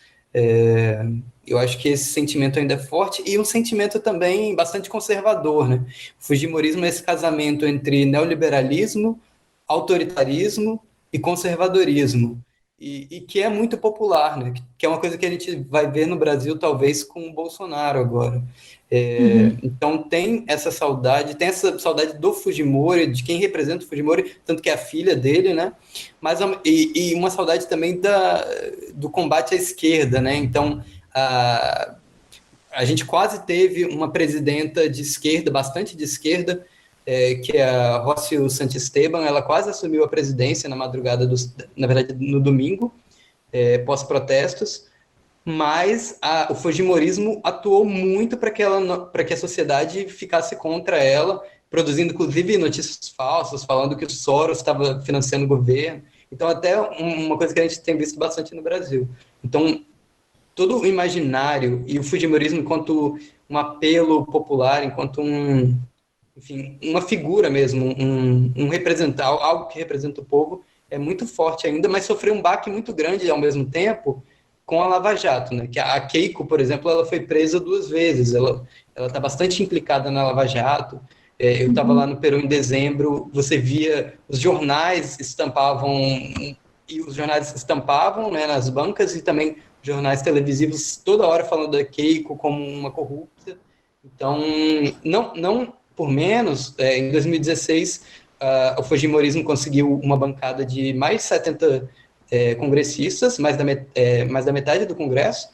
[SPEAKER 3] Eu acho que esse sentimento ainda é forte e um sentimento também bastante conservador, né? O Fujimorismo é esse casamento entre neoliberalismo, autoritarismo e conservadorismo, e que é muito popular, né? Que é uma coisa que a gente vai ver no Brasil, talvez, com o Bolsonaro agora. Então tem essa saudade do Fujimori, de quem representa o Fujimori, tanto que é a filha dele, né? Mas, e uma saudade também do combate à esquerda, né? Então, a gente quase teve uma presidenta de esquerda, bastante de esquerda, que é a Rócio Santisteban. Ela quase assumiu a presidência na madrugada, na verdade, no domingo, pós-protestos, mas o Fujimorismo atuou muito para que a sociedade ficasse contra ela, produzindo, inclusive, notícias falsas, falando que o Soros estava financiando o governo. Então, até uma coisa que a gente tem visto bastante no Brasil. Então, todo o imaginário e o Fujimorismo enquanto um apelo popular, enquanto enfim, uma figura mesmo, algo que representa o povo, é muito forte ainda, mas sofreu um baque muito grande ao mesmo tempo com a Lava Jato, né? Que a Keiko, por exemplo, ela foi presa 2 vezes, ela está bastante implicada na Lava Jato. Eu estava lá no Peru em dezembro, você via os jornais estampavam, né, nas bancas, e também jornais televisivos toda hora falando da Keiko como uma corrupta. Então, não por menos, em 2016, o Fujimorismo conseguiu uma bancada de mais de 70 congressistas, mais da metade do Congresso,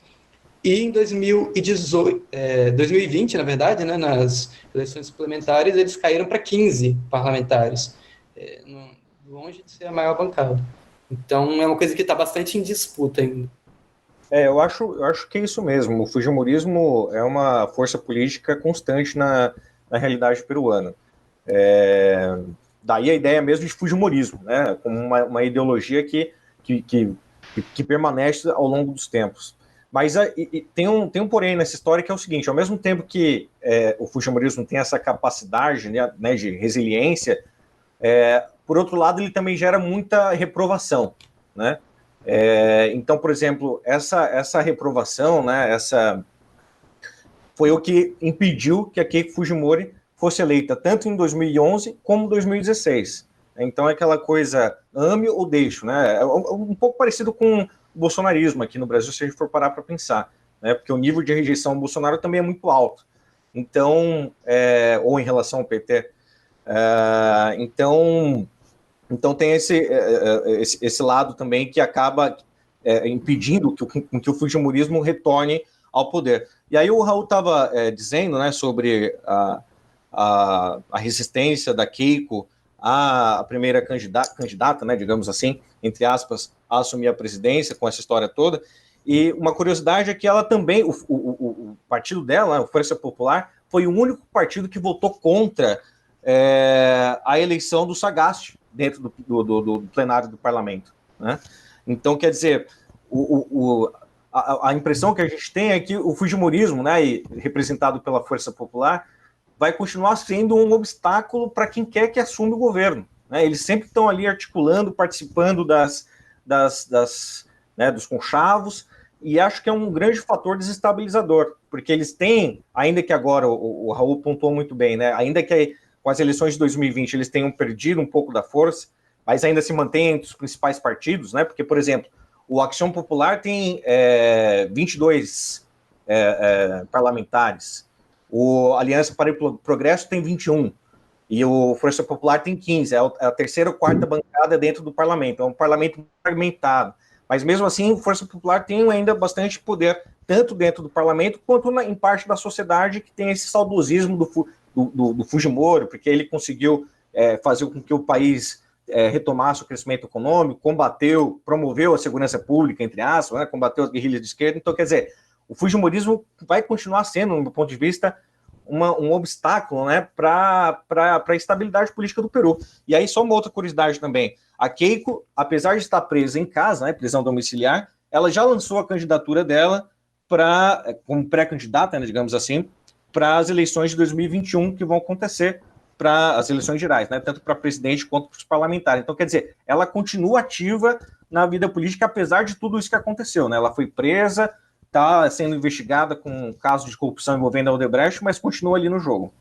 [SPEAKER 3] e em 2020, na verdade, né, nas eleições suplementares, eles caíram para 15 parlamentares, longe de ser a maior bancada. Então, é uma coisa que está bastante em disputa ainda.
[SPEAKER 5] Eu acho que é isso mesmo. O Fujimorismo é uma força política constante na realidade peruana. Daí a ideia mesmo de Fujimorismo, né, como uma ideologia que permanece ao longo dos tempos. Mas tem um porém nessa história, que é o seguinte: ao mesmo tempo que o Fujimorismo tem essa capacidade, né, de resiliência, por outro lado, ele também gera muita reprovação, né? Então, por exemplo, essa reprovação, né, foi o que impediu que a Keiko Fujimori fosse eleita tanto em 2011 como em 2016. Então é aquela coisa, ame ou deixo, né? É um pouco parecido com o bolsonarismo aqui no Brasil, se a gente for parar para pensar, né? Porque o nível de rejeição ao Bolsonaro também é muito alto. Então, ou em relação ao PT. Então tem esse lado também que acaba impedindo que o Fujimorismo retorne ao poder. E aí o Raul estava dizendo, né, sobre a resistência da Keiko, a primeira candidata, né, digamos assim, entre aspas, a assumir a presidência com essa história toda. E uma curiosidade é que ela também, o partido dela, o Força Popular, foi o único partido que votou contra a eleição do Sagasti dentro do plenário do parlamento, né? Então, quer dizer, a impressão que a gente tem é que o Fujimorismo, né, representado pela Força Popular, vai continuar sendo um obstáculo para quem quer que assuma o governo, né? Eles sempre estão ali articulando, participando dos conchavos, e acho que é um grande fator desestabilizador, porque eles têm, ainda que agora, o Raul pontuou muito bem, né, ainda que com as eleições de 2020 eles tenham perdido um pouco da força, mas ainda se mantém entre os principais partidos, né? Porque, por exemplo, o Ação Popular tem 22 parlamentares, o Aliança para o Progresso tem 21, e o Força Popular tem 15, é a terceira ou quarta bancada dentro do parlamento, é um parlamento fragmentado. Mas mesmo assim, o Força Popular tem ainda bastante poder, tanto dentro do parlamento, quanto em parte da sociedade, que tem esse saudosismo do Fujimori, porque ele conseguiu fazer com que o país retomasse o crescimento econômico, promoveu a segurança pública, entre aspas, né, combateu as guerrilhas de esquerda. Então, quer dizer, o fujimorismo vai continuar sendo, do meu ponto de vista, um obstáculo, né, para a estabilidade política do Peru. E aí, só uma outra curiosidade também. A Keiko, apesar de estar presa em casa, né, prisão domiciliar, ela já lançou a candidatura dela como pré-candidata, né, digamos assim, para as eleições de 2021 que vão acontecer, para as eleições gerais, né, tanto para presidente quanto para os parlamentares. Então, quer dizer, ela continua ativa na vida política, apesar de tudo isso que aconteceu, né? Ela foi presa, está sendo investigada com casos de corrupção envolvendo a Odebrecht, mas continua ali no jogo.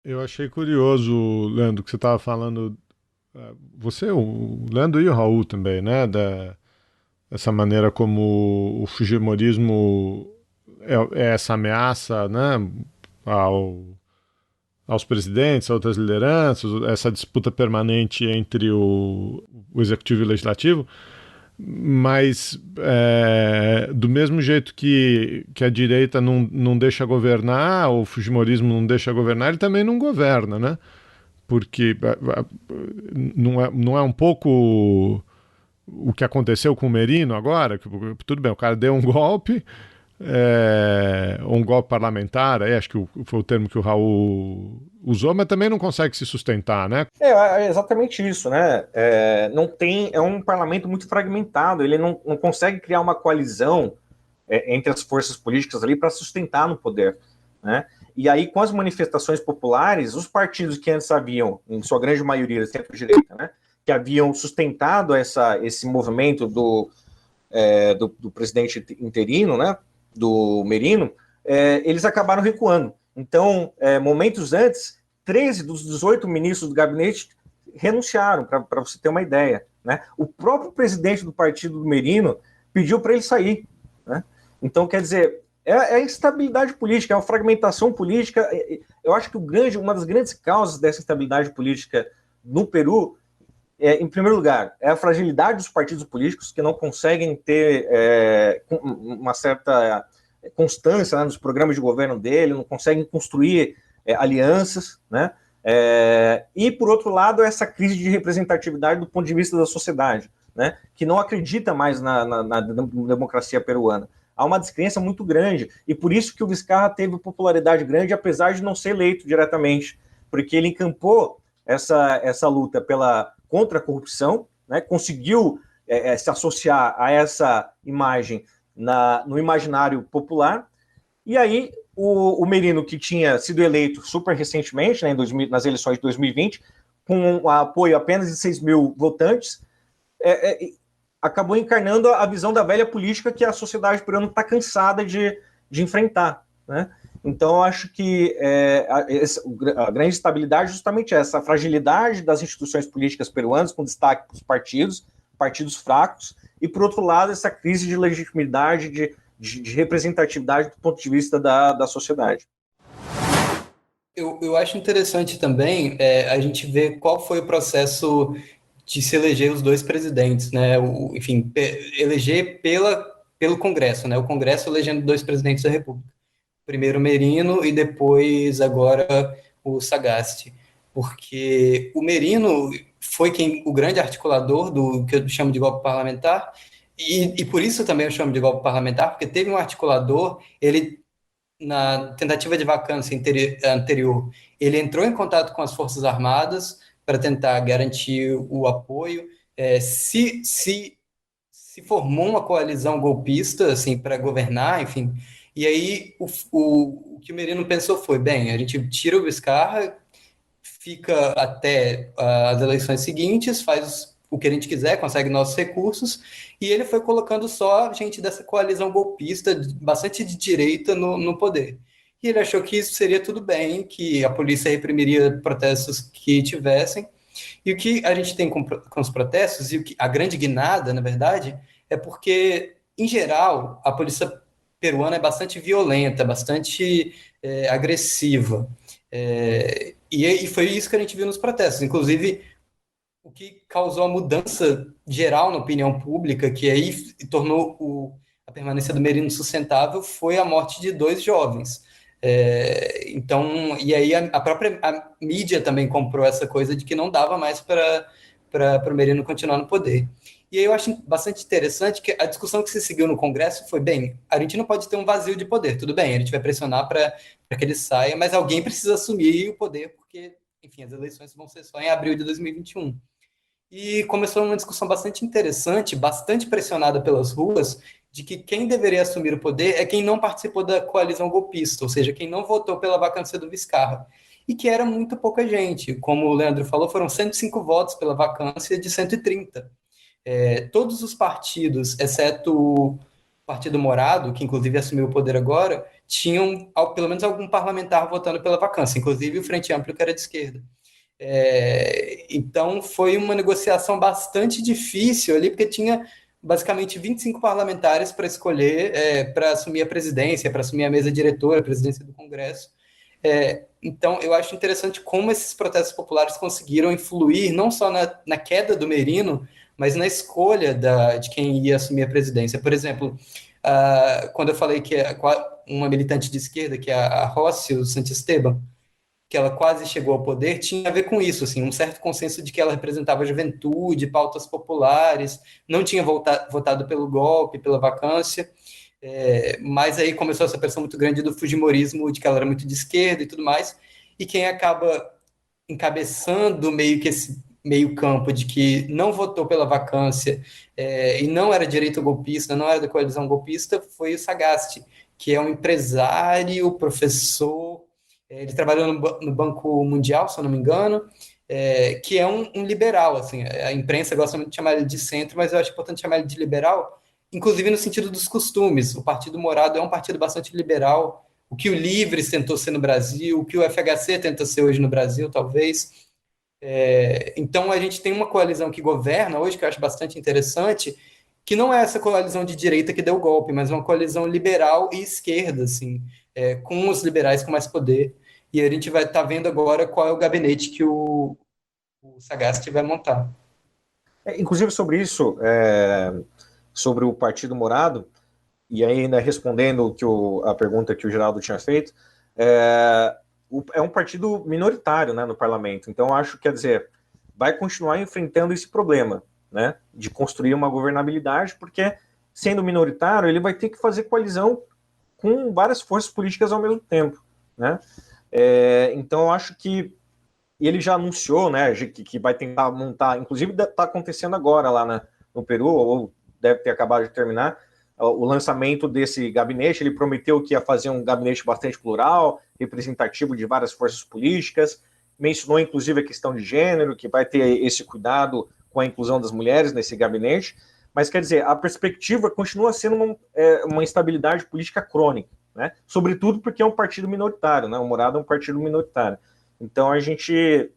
[SPEAKER 2] Eu achei curioso, Leandro, que você estava falando. Você, o Leandro e o Raul também, né? Dessa maneira como o fujimorismo é essa ameaça, né? Aos presidentes, a outras lideranças, essa disputa permanente entre o executivo e o legislativo. Mas do mesmo jeito que a direita não deixa governar, o fujimorismo não deixa governar, ele também não governa, né? Porque não é um pouco o que aconteceu com o Merino agora? Tudo bem, o cara deu um golpe, um golpe parlamentar, acho que foi o termo que o Raul usou, mas também não consegue se sustentar, né?
[SPEAKER 5] É exatamente isso, né? É um parlamento muito fragmentado, ele não consegue criar uma coalizão entre as forças políticas ali para sustentar no poder, né? E aí, com as manifestações populares, os partidos que antes haviam, em sua grande maioria, centro-direita, né, que haviam sustentado esse movimento do presidente interino, né, do Merino, eles acabaram recuando. Então, momentos antes, 13 dos 18 ministros do gabinete renunciaram, para você ter uma ideia, né? O próprio presidente do partido do Merino pediu para ele sair, né? Então, quer dizer, é a instabilidade política, é a fragmentação política. Eu acho que uma das grandes causas dessa instabilidade política no Peru, em primeiro lugar, é a fragilidade dos partidos políticos, que não conseguem ter uma certa constância, né, nos programas de governo dele, não conseguem construir alianças, né? E, por outro lado, essa crise de representatividade do ponto de vista da sociedade, né, que não acredita mais na democracia peruana. Há uma descrença muito grande, e por isso que o Vizcarra teve popularidade grande, apesar de não ser eleito diretamente, porque ele encampou essa luta contra a corrupção, né, conseguiu se associar a essa imagem no imaginário popular, E aí, o Merino, que tinha sido eleito super recentemente, né, nas eleições de 2020, com um apoio apenas de 6 mil votantes, acabou encarnando a visão da velha política que a sociedade peruana está cansada de enfrentar, né? Então, eu acho que a grande estabilidade é justamente essa fragilidade das instituições políticas peruanas, com destaque para os partidos fracos, e, por outro lado, essa crise de legitimidade, de representatividade do ponto de vista da sociedade.
[SPEAKER 3] Eu acho interessante também a gente ver qual foi o processo de se eleger os dois presidentes, né? Enfim, eleger pelo Congresso, né? O Congresso elegendo dois presidentes da República. Primeiro o Merino e depois agora o Sagasti. Porque o Merino foi o grande articulador do que eu chamo de golpe parlamentar, e por isso também eu chamo de golpe parlamentar, porque teve um articulador, ele, na tentativa de vacância anterior, ele entrou em contato com as Forças Armadas para tentar garantir o apoio, se formou uma coalizão golpista, assim, para governar, enfim, e aí o que o Merino pensou foi, bem, a gente tira o Vizcarra, fica até as eleições seguintes, faz o que a gente quiser, consegue nossos recursos, e ele foi colocando só gente dessa coalizão golpista, bastante de direita, no poder. E ele achou que isso seria tudo bem, que a polícia reprimiria protestos que tivessem, e o que a gente tem com os protestos, e a grande guinada, na verdade, é porque, em geral, a polícia peruana é bastante violenta, bastante agressiva, e foi isso que a gente viu nos protestos. Inclusive, o que causou a mudança geral na opinião pública, que aí tornou a permanência do Merino sustentável, foi a morte de 2 jovens. Então, e aí a própria mídia também comprou essa coisa de que não dava mais para o Merino continuar no poder. E aí eu acho bastante interessante que a discussão que se seguiu no Congresso foi, bem, a gente não pode ter um vazio de poder, tudo bem, a gente vai pressionar para que ele saia, mas alguém precisa assumir o poder, porque, enfim, as eleições vão ser só em abril de 2021. E começou uma discussão bastante interessante, bastante pressionada pelas ruas, de que quem deveria assumir o poder é quem não participou da coalizão golpista, ou seja, quem não votou pela vacância do Vizcarra, e que era muito pouca gente. Como o Leandro falou, foram 105 votos pela vacância de 130. Todos os partidos, exceto o Partido Morado, que inclusive assumiu o poder agora, tinham pelo menos algum parlamentar votando pela vacância, inclusive o Frente Amplio, que era de esquerda. Então foi uma negociação bastante difícil ali, porque tinha basicamente 25 parlamentares para escolher, para assumir a presidência, para assumir a mesa diretora, a presidência do Congresso. Então eu acho interessante como esses protestos populares conseguiram influir não só na queda do Merino, mas na escolha de quem ia assumir a presidência. Por exemplo, quando eu falei que uma militante de esquerda, que é a Rócio Santisteban, que ela quase chegou ao poder, tinha a ver com isso, assim, um certo consenso de que ela representava a juventude, pautas populares, não tinha votado pelo golpe, pela vacância, mas aí começou essa pressão muito grande do fujimorismo, de que ela era muito de esquerda e tudo mais, e quem acaba encabeçando meio que esse meio campo de que não votou pela vacância e não era direito golpista, não era da coalizão golpista, foi o Sagasti, que é um empresário, professor, ele trabalhou no Banco Mundial, se eu não me engano, que é um liberal, assim, a imprensa gosta muito de chamar ele de centro, mas eu acho importante chamar ele de liberal, inclusive no sentido dos costumes. O Partido Morado é um partido bastante liberal, o que o Livres tentou ser no Brasil, o que o FHC tenta ser hoje no Brasil, talvez. Então a gente tem uma coalizão que governa hoje, que eu acho bastante interessante, que não é essa coalizão de direita que deu o golpe, mas uma coalizão liberal e esquerda, assim, com os liberais com mais poder. E a gente vai estar vendo agora qual é o gabinete que o Sagasti vai montar.
[SPEAKER 5] Inclusive sobre isso, sobre o Partido Morado, e aí, né, respondendo a pergunta que o Geraldo tinha feito, é um partido minoritário, né, no parlamento, então acho que, quer dizer, vai continuar enfrentando esse problema, né, de construir uma governabilidade, porque sendo minoritário, ele vai ter que fazer coalizão com várias forças políticas ao mesmo tempo, né, então eu acho que ele já anunciou, né, que vai tentar montar, inclusive está acontecendo agora lá no Peru, ou deve ter acabado de terminar, o lançamento desse gabinete. Ele prometeu que ia fazer um gabinete bastante plural, representativo de várias forças políticas, mencionou inclusive a questão de gênero, que vai ter esse cuidado com a inclusão das mulheres nesse gabinete, mas quer dizer, a perspectiva continua sendo uma instabilidade política crônica, né? Sobretudo porque é um partido minoritário, né? O Morado é um partido minoritário. Então a gente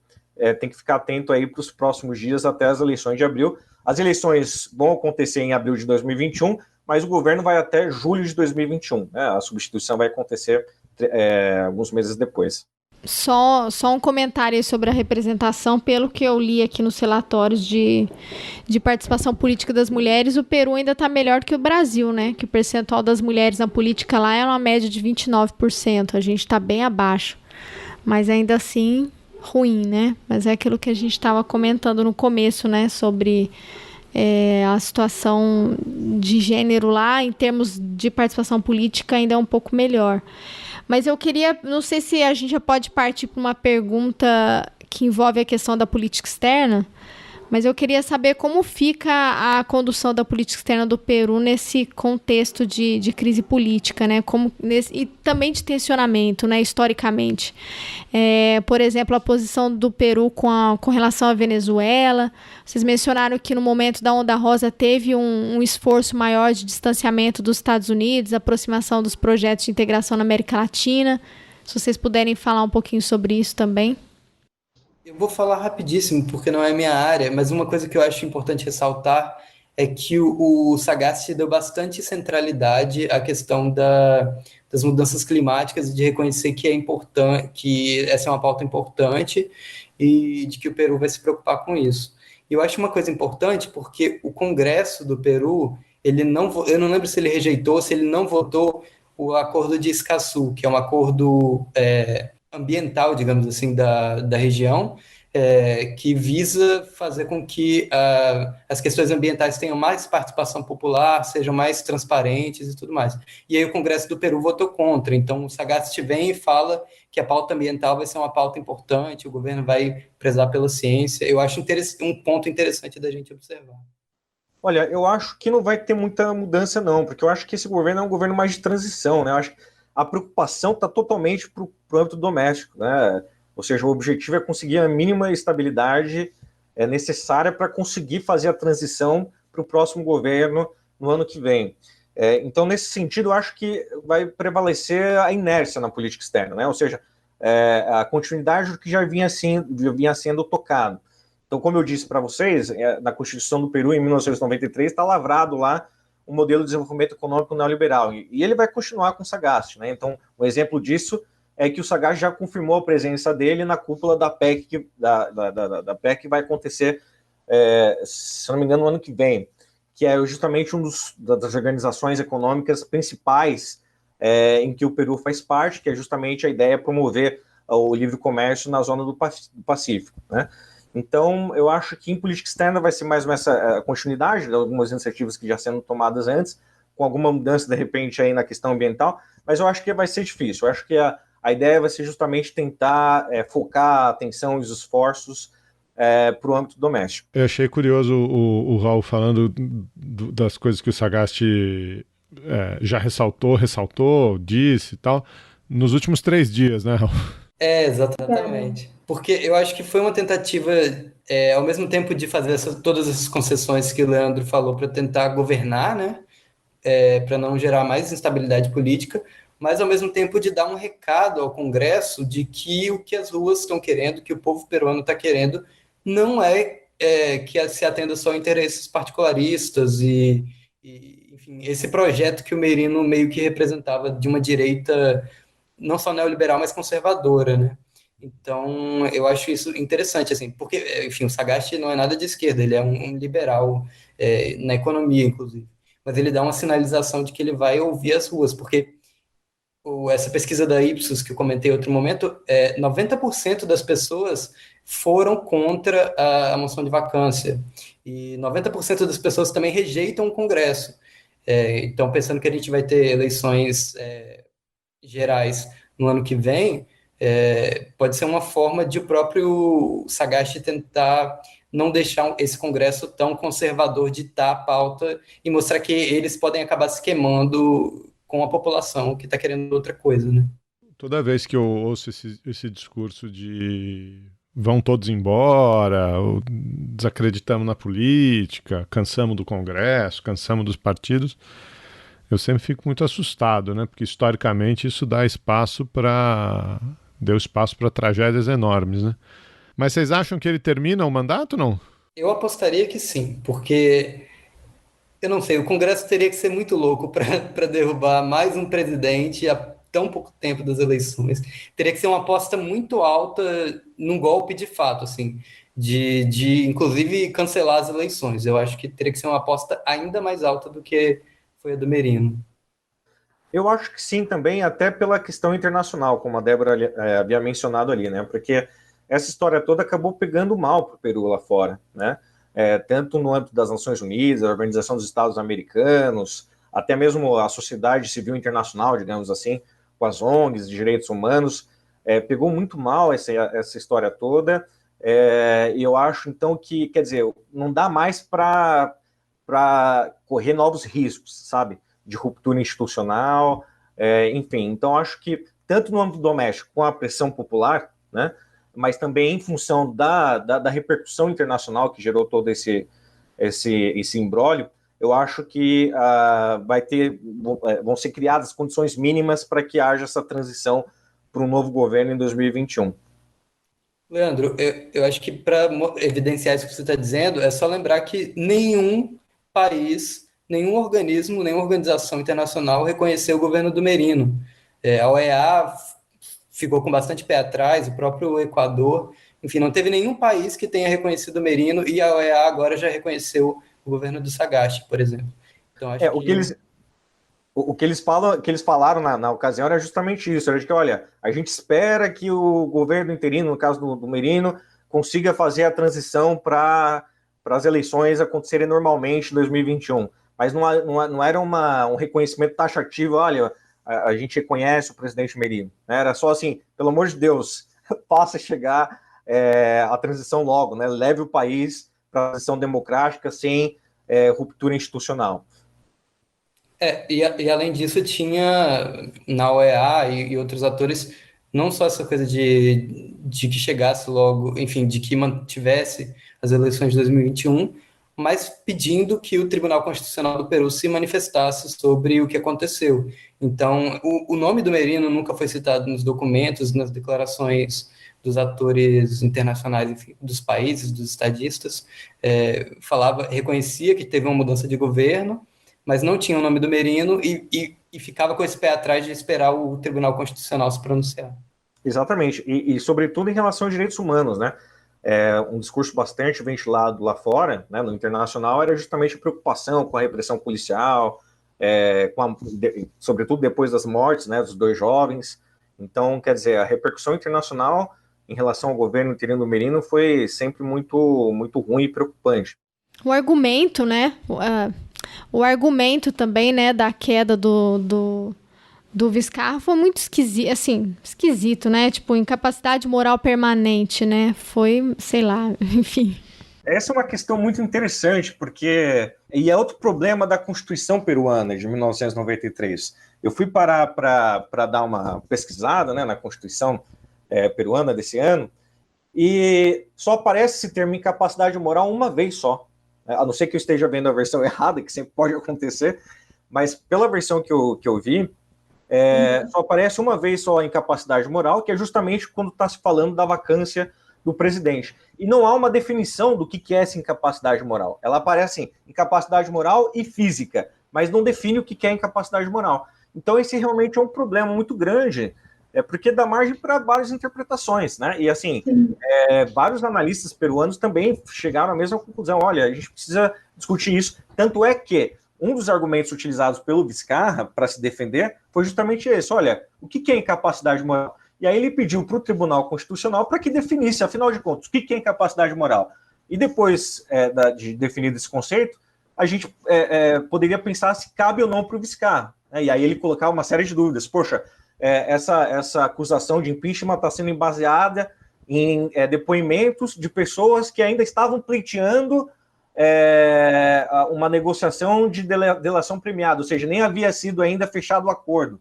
[SPEAKER 5] tem que ficar atento aí para os próximos dias até as eleições de abril. As eleições vão acontecer em abril de 2021, mas o governo vai até julho de 2021, né? A substituição vai acontecer alguns meses depois.
[SPEAKER 4] Só um comentário aí sobre a representação. Pelo que eu li aqui nos relatórios de participação política das mulheres, o Peru ainda está melhor que o Brasil, né? Que o percentual das mulheres na política lá é uma média de 29%. A gente está bem abaixo. Mas ainda assim, ruim, né? Mas é aquilo que a gente estava comentando no começo, né? Sobre a situação de gênero lá, em termos de participação política, ainda é um pouco melhor. Mas eu queria, não sei se a gente já pode partir para uma pergunta que envolve a questão da política externa, mas eu queria saber como fica a condução da política externa do Peru nesse contexto de crise política, né? E também de tensionamento, né? Historicamente. Por exemplo, a posição do Peru com relação à Venezuela. Vocês mencionaram que no momento da Onda Rosa teve um esforço maior de distanciamento dos Estados Unidos, aproximação dos projetos de integração na América Latina. Se vocês puderem falar um pouquinho sobre isso também.
[SPEAKER 3] Eu vou falar rapidíssimo, porque não é minha área, mas uma coisa que eu acho importante ressaltar é que o Sagasti deu bastante centralidade à questão das mudanças climáticas e de reconhecer que é importante, que essa é uma pauta importante e de que o Peru vai se preocupar com isso. E eu acho uma coisa importante porque o Congresso do Peru, eu não lembro se ele rejeitou, se ele não votou o Acordo de Escazú, que é um acordo ambiental, digamos assim, da região, que visa fazer com que as questões ambientais tenham mais participação popular, sejam mais transparentes e tudo mais. E aí o Congresso do Peru votou contra, então o Sagasti vem e fala que a pauta ambiental vai ser uma pauta importante, o governo vai prezar pela ciência. Eu acho um ponto interessante da gente observar.
[SPEAKER 5] Olha, eu acho que não vai ter muita mudança não, porque eu acho que esse governo é um governo mais de transição, né? Eu acho que a preocupação está totalmente para o âmbito doméstico, né? Ou seja, o objetivo é conseguir a mínima estabilidade necessária para conseguir fazer a transição para o próximo governo no ano que vem. Então, nesse sentido, eu acho que vai prevalecer a inércia na política externa, né? Ou seja, a continuidade do que já vinha sendo tocado. Então, como eu disse para vocês, na Constituição do Peru, em 1993, está lavrado lá um modelo de desenvolvimento econômico neoliberal, e ele vai continuar com o Sagasti, né? Então, um exemplo disso é que o Sagasti já confirmou a presença dele na cúpula da PEC, da PEC que vai acontecer, se não me engano, no ano que vem, que é justamente uma das organizações econômicas principais em que o Peru faz parte, que é justamente a ideia de promover o livre comércio na zona do Pacífico, né? Então, eu acho que em política externa vai ser mais essa continuidade de algumas iniciativas que já sendo tomadas antes, com alguma mudança, de repente, aí na questão ambiental, mas eu acho que vai ser difícil. Eu acho que a ideia vai ser justamente tentar focar a atenção e os esforços para o âmbito doméstico.
[SPEAKER 2] Eu achei curioso o Raul falando das coisas que o Sagasti já ressaltou, disse e tal, nos últimos 3 dias, né, Raul?
[SPEAKER 3] Exatamente. Porque eu acho que foi uma tentativa, ao mesmo tempo de fazer todas essas concessões que o Leandro falou para tentar governar, né, para não gerar mais instabilidade política, mas ao mesmo tempo de dar um recado ao Congresso de que o que as ruas estão querendo, que o povo peruano está querendo, não que se atenda só a interesses particularistas enfim, esse projeto que o Merino meio que representava de uma direita não só neoliberal, mas conservadora, né? Então, eu acho isso interessante, assim, porque, enfim, o Sagasti não é nada de esquerda, ele é um liberal na economia, inclusive, mas ele dá uma sinalização de que ele vai ouvir as ruas, porque essa pesquisa da Ipsos, que eu comentei em outro momento, 90% das pessoas foram contra a moção de vacância, e 90% das pessoas também rejeitam o Congresso. Então, pensando que a gente vai ter eleições gerais no ano que vem, pode ser uma forma de o próprio Sagasti tentar não deixar esse Congresso tão conservador ditar a pauta e mostrar que eles podem acabar se queimando com a população que está querendo outra coisa, né?
[SPEAKER 2] Toda vez que eu ouço esse discurso de vão todos embora, ou desacreditamos na política, cansamos do Congresso, cansamos dos partidos, eu sempre fico muito assustado, né? Porque historicamente isso deu espaço para tragédias enormes, né? Mas vocês acham que ele termina o mandato, não?
[SPEAKER 3] Eu apostaria que sim, porque eu não sei, o Congresso teria que ser muito louco para derrubar mais um presidente há tão pouco tempo das eleições. Teria que ser uma aposta muito alta num golpe de fato, assim, de inclusive cancelar as eleições. Eu acho que teria que ser uma aposta ainda mais alta do que foi a do Merino.
[SPEAKER 5] Eu acho que sim também, até pela questão internacional, como a Débora havia mencionado ali, né? Porque essa história toda acabou pegando mal para o Peru lá fora, né? Tanto no âmbito das Nações Unidas, a Organização dos Estados Americanos, até mesmo a sociedade civil internacional, digamos assim, com as ONGs de direitos humanos, pegou muito mal essa história toda, e eu acho, então, que, quer dizer, não dá mais para correr novos riscos, sabe? De ruptura institucional, enfim. Então, acho que, tanto no âmbito doméstico, com a pressão popular, né, mas também em função da repercussão internacional que gerou todo esse imbróglio, eu acho que vão ser criadas condições mínimas para que haja essa transição para um novo governo em 2021.
[SPEAKER 3] Leandro, eu acho que para evidenciar isso que você está dizendo, é só lembrar que nenhum país, nenhum organismo, nenhuma organização internacional reconheceu o governo do Merino. A OEA ficou com bastante pé atrás, o próprio Equador, enfim, não teve nenhum país que tenha reconhecido o Merino, e a OEA agora já reconheceu o governo do Sagasti, por exemplo. Então, acho
[SPEAKER 5] o que eles falaram na ocasião era justamente isso, era de que, olha, a gente espera que o governo interino, no caso do Merino, consiga fazer a transição para as eleições acontecerem normalmente em 2021, mas não era um reconhecimento taxativo, olha, a gente reconhece o presidente Merino, né? Era só assim, pelo amor de Deus, faça chegar a transição logo, né? Leve o país para a transição democrática sem ruptura institucional.
[SPEAKER 3] E além disso, tinha na OEA e outros atores, não só essa coisa de que chegasse logo, enfim, de que mantivesse as eleições de 2021, mas pedindo que o Tribunal Constitucional do Peru se manifestasse sobre o que aconteceu. Então, o nome do Merino nunca foi citado nos documentos, nas declarações dos atores internacionais, enfim, dos países, dos estadistas, reconhecia que teve uma mudança de governo, mas não tinha o nome do Merino e ficava com esse pé atrás de esperar o Tribunal Constitucional se pronunciar.
[SPEAKER 5] Exatamente, e sobretudo em relação aos direitos humanos, né? Um discurso bastante ventilado lá fora, né, no internacional, era justamente a preocupação com a repressão policial, sobretudo depois das mortes, né, dos 2 jovens. Então, quer dizer, a repercussão internacional em relação ao governo interino do Merino foi sempre muito, muito ruim e preocupante.
[SPEAKER 4] O argumento, né, o argumento também, né, da queda do Vizcarra foi muito esquisito, né? Tipo, incapacidade moral permanente, né? Foi, sei lá, enfim.
[SPEAKER 5] Essa é uma questão muito interessante, porque... E é outro problema da Constituição peruana de 1993. Eu fui parar para dar uma pesquisada, né, na Constituição peruana desse ano, e só aparece esse termo incapacidade moral uma vez só. A não ser que eu esteja vendo a versão errada, que sempre pode acontecer, mas pela versão que eu vi, só aparece uma vez só a incapacidade moral, que é justamente quando está se falando da vacância do presidente. E não há uma definição do que é essa incapacidade moral. Ela aparece assim, incapacidade moral e física, mas não define o que é incapacidade moral. Então esse realmente é um problema muito grande, porque dá margem para várias interpretações, né? E assim, vários analistas peruanos também chegaram à mesma conclusão. Olha, a gente precisa discutir isso. Tanto é que um dos argumentos utilizados pelo Vizcarra para se defender foi justamente esse. Olha, o que é incapacidade moral? E aí ele pediu para o Tribunal Constitucional para que definisse, afinal de contas, o que é incapacidade moral. E depois de definido esse conceito, a gente poderia pensar se cabe ou não para o Vizcarra. Né? E aí ele colocava uma série de dúvidas. Poxa, essa acusação de impeachment está sendo baseada em depoimentos de pessoas que ainda estavam pleiteando uma negociação de delação premiada, ou seja, nem havia sido ainda fechado o acordo,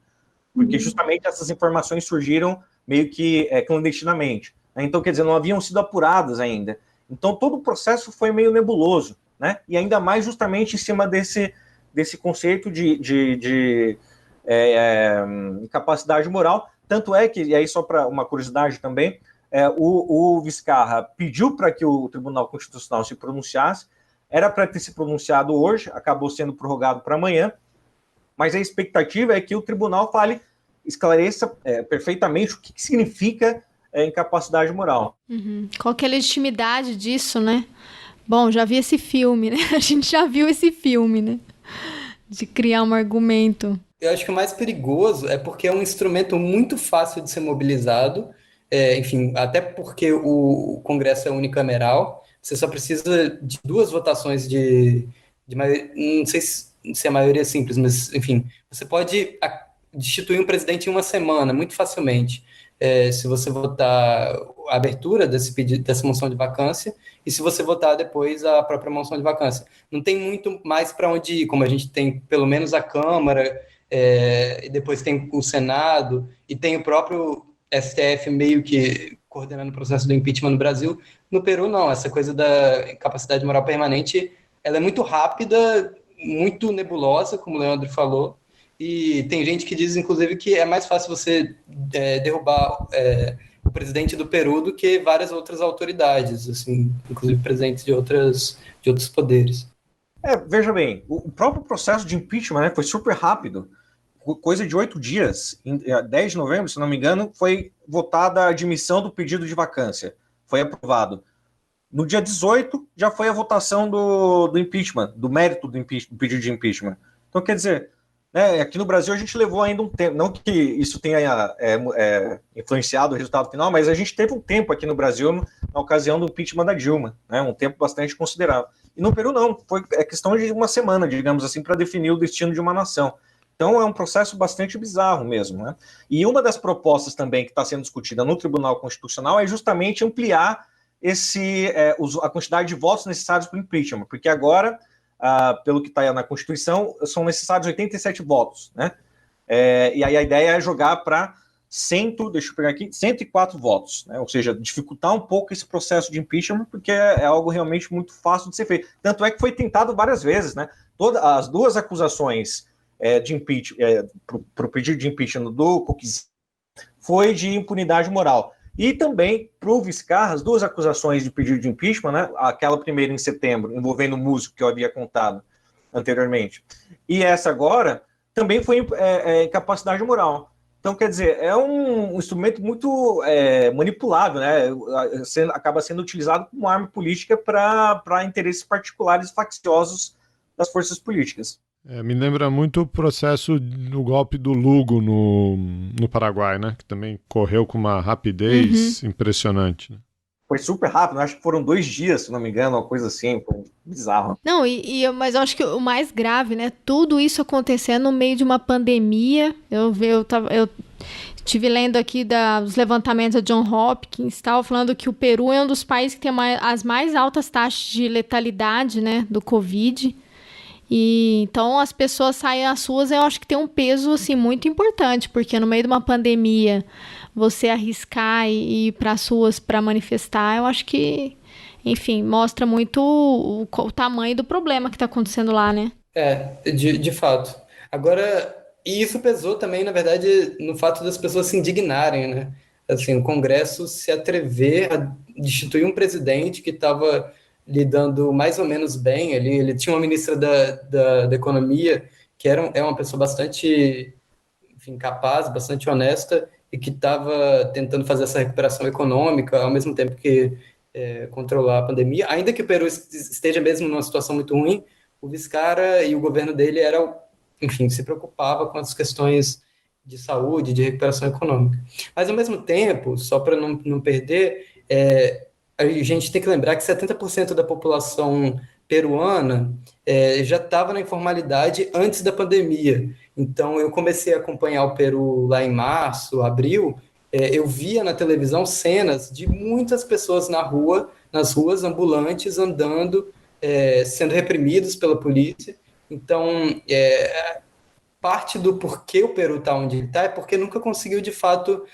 [SPEAKER 5] porque justamente essas informações surgiram meio que clandestinamente. Né? Então, quer dizer, não haviam sido apuradas ainda. Então, todo o processo foi meio nebuloso, né? E ainda mais justamente em cima desse conceito de incapacidade moral. Tanto é que, e aí só para uma curiosidade também, o Vizcarra pediu para que o Tribunal Constitucional se pronunciasse, era para ter se pronunciado hoje, acabou sendo prorrogado para amanhã, mas a expectativa é que o tribunal esclareça perfeitamente o que significa incapacidade moral.
[SPEAKER 4] Uhum. Qual que é a legitimidade disso, né? Bom, já vi esse filme, né? A gente já viu esse filme, né? De criar um argumento.
[SPEAKER 3] Eu acho que o mais perigoso é porque é um instrumento muito fácil de ser mobilizado, enfim, até porque o Congresso é unicameral, você só precisa de 2 votações não sei se a maioria é simples, mas, enfim, você pode destituir um presidente em uma semana, muito facilmente, se você votar a abertura dessa moção de vacância e se você votar depois a própria moção de vacância. Não tem muito mais para onde ir, como a gente tem pelo menos a Câmara, e depois tem o Senado, e tem o próprio STF meio que coordenando o processo do impeachment no Brasil. No Peru, não. Essa coisa da incapacidade moral permanente, ela é muito rápida, muito nebulosa, como o Leandro falou, e tem gente que diz, inclusive, que é mais fácil você derrubar o presidente do Peru do que várias outras autoridades, assim, inclusive presidentes de outros poderes.
[SPEAKER 5] Veja bem, o próprio processo de impeachment, né, foi super rápido. Coisa de 8 dias, em 10 de novembro, se não me engano, foi votada a admissão do pedido de vacância. Foi aprovado. No dia 18, já foi a votação do impeachment, do mérito do pedido de impeachment. Então, quer dizer, né, aqui no Brasil a gente levou ainda um tempo, não que isso tenha influenciado o resultado final, mas a gente teve um tempo aqui no Brasil na ocasião do impeachment da Dilma, né, um tempo bastante considerável. E no Peru não, foi questão de uma semana, digamos assim, para definir o destino de uma nação. Então é um processo bastante bizarro mesmo, né? E uma das propostas também que está sendo discutida no Tribunal Constitucional é justamente ampliar a quantidade de votos necessários para o impeachment, porque agora, pelo que está na Constituição, são necessários 87 votos, né? E aí a ideia é jogar para 104 votos, né? Ou seja, dificultar um pouco esse processo de impeachment, porque é algo realmente muito fácil de ser feito. Tanto é que foi tentado várias vezes, né? As 2 acusações de impeachment, para o pedido de impeachment do Kuczynski foi de impunidade moral. E também, para o Vizcarra, as 2 acusações de pedido de impeachment, né, aquela primeira em setembro, envolvendo o músico que eu havia contado anteriormente, e essa agora, também foi incapacidade moral. Então, quer dizer, é um instrumento muito manipulado, né, acaba sendo utilizado como arma política para interesses particulares e facciosos das forças políticas.
[SPEAKER 2] Me lembra muito o processo do golpe do Lugo no Paraguai, né? Que também correu com uma rapidez impressionante. Né?
[SPEAKER 5] Foi super rápido, acho que foram 2 dias, se não me engano, uma coisa assim, foi bizarro.
[SPEAKER 4] Não, mas eu acho que o mais grave, né? Tudo isso acontecendo no meio de uma pandemia. Eu estive lendo aqui dos levantamentos da John Hopkins, falando que o Peru é um dos países que tem as mais altas taxas de letalidade, né? Do Covid. E então as pessoas saem às ruas, eu acho que tem um peso assim, muito importante, porque no meio de uma pandemia, você arriscar e ir para as ruas para manifestar, eu acho que, enfim, mostra muito o tamanho do problema que está acontecendo lá, né?
[SPEAKER 3] De fato. Agora, e isso pesou também, na verdade, no fato das pessoas se indignarem, né? Assim, o Congresso se atrever a destituir um presidente que estava lidando mais ou menos bem. Ele tinha uma ministra da Economia que é uma pessoa bastante, enfim, capaz, bastante honesta e que estava tentando fazer essa recuperação econômica ao mesmo tempo que controlar a pandemia. Ainda que o Peru esteja mesmo numa situação muito ruim, o Vizcarra e o governo dele enfim, se preocupava com as questões de saúde, de recuperação econômica. Mas, ao mesmo tempo, só para não perder, a gente tem que lembrar que 70% da população peruana já estava na informalidade antes da pandemia. Então, eu comecei a acompanhar o Peru lá em março, abril. Eu via na televisão cenas de muitas pessoas nas ruas, ambulantes, andando, sendo reprimidos pela polícia. Então, parte do porquê o Peru está onde ele está é porque nunca conseguiu, de fato,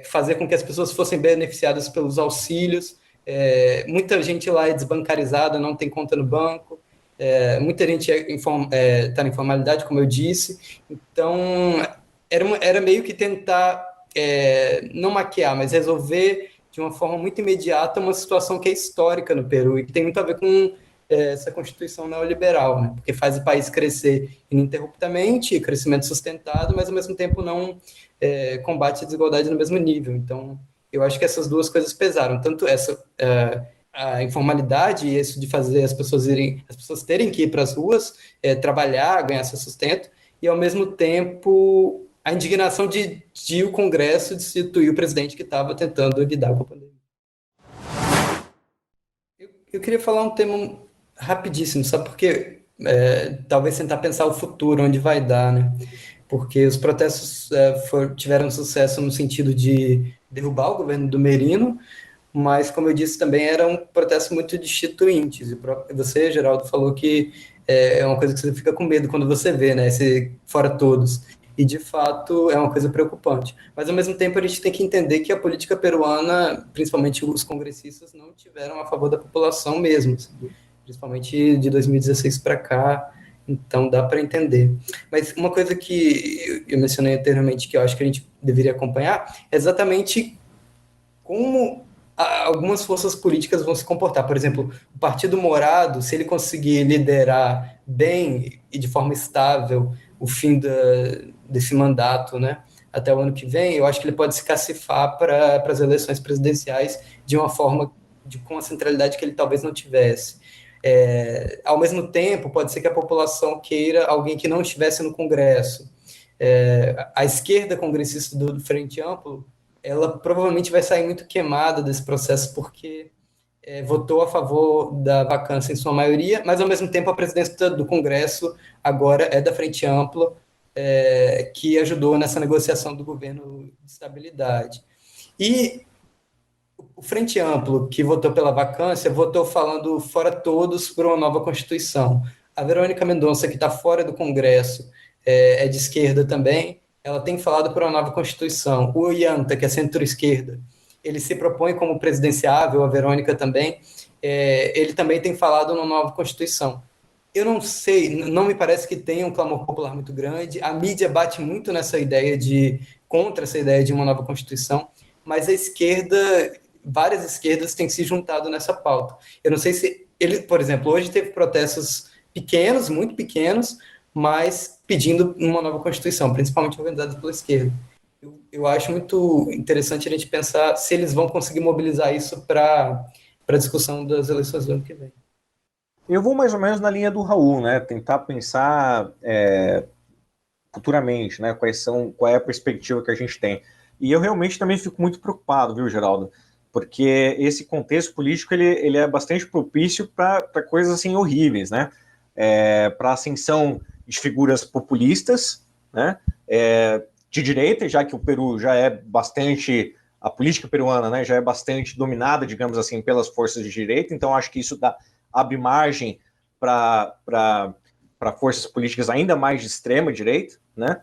[SPEAKER 3] fazer com que as pessoas fossem beneficiadas pelos auxílios. Muita gente lá é desbancarizada, não tem conta no banco. Muita gente está na informalidade, como eu disse. Então, era meio que tentar, não maquiar, mas resolver de uma forma muito imediata uma situação que é histórica no Peru e que tem muito a ver com essa Constituição neoliberal, né? Porque faz o país crescer ininterruptamente, crescimento sustentado, mas ao mesmo tempo não combate a desigualdade no mesmo nível. Então, eu acho que essas duas coisas pesaram, tanto a informalidade e isso de fazer as pessoas terem que ir para as ruas, trabalhar, ganhar seu sustento, e ao mesmo tempo a indignação de o Congresso destituir o presidente que estava tentando lidar com a pandemia. Eu queria falar um tema rapidíssimo, sabe? Porque talvez tentar pensar o futuro, onde vai dar, né? Porque os protestos tiveram sucesso no sentido de derrubar o governo do Merino, mas, como eu disse, também era um protesto muito destituinte. Você, Geraldo, falou que é uma coisa que você fica com medo quando você vê, né? Esse fora todos. E, de fato, é uma coisa preocupante. Mas, ao mesmo tempo, a gente tem que entender que a política peruana, principalmente os congressistas, não tiveram a favor da população mesmo, sabe? Principalmente de 2016 para cá. Então, dá para entender. Mas uma coisa que eu mencionei anteriormente, que eu acho que a gente deveria acompanhar, é exatamente como algumas forças políticas vão se comportar. Por exemplo, o Partido Morado, se ele conseguir liderar bem e de forma estável o fim desse mandato, né, até o ano que vem, eu acho que ele pode se cacifar para as eleições presidenciais de uma forma, com a centralidade que ele talvez não tivesse. Ao mesmo tempo, pode ser que a população queira alguém que não estivesse no Congresso. A esquerda congressista do Frente Amplo, ela provavelmente vai sair muito queimada desse processo, porque votou a favor da vacância em sua maioria, mas, ao mesmo tempo, a presidência do Congresso agora é da Frente Ampla, que ajudou nessa negociação do governo de estabilidade. E o Frente Amplo, que votou pela vacância, votou falando fora todos por uma nova Constituição. A Verônica Mendonça, que está fora do Congresso, é de esquerda também, ela tem falado por uma nova Constituição. O Ollanta, que é centro-esquerda, ele se propõe como presidenciável, a Verônica também, ele também tem falado numa nova Constituição. Eu não sei, não me parece que tenha um clamor popular muito grande, a mídia bate muito nessa ideia contra essa ideia de uma nova Constituição, mas a esquerda, várias esquerdas têm se juntado nessa pauta. Eu não sei se por exemplo, hoje teve protestos pequenos, muito pequenos, mas pedindo uma nova Constituição, principalmente organizados pela esquerda. Eu acho muito interessante a gente pensar se eles vão conseguir mobilizar isso para a discussão das eleições do ano que vem.
[SPEAKER 5] Eu vou mais ou menos na linha do Raul, né? Tentar pensar futuramente, né? Qual é a perspectiva que a gente tem. E eu realmente também fico muito preocupado, viu, Geraldo? Porque esse contexto político ele é bastante propício para coisas assim horríveis, né? Para a ascensão de figuras populistas, né? De direita, já que o Peru já é bastante, a política peruana, né, já é bastante dominada, digamos assim, pelas forças de direita, então acho que isso abre margem para forças políticas ainda mais de extrema direita, né?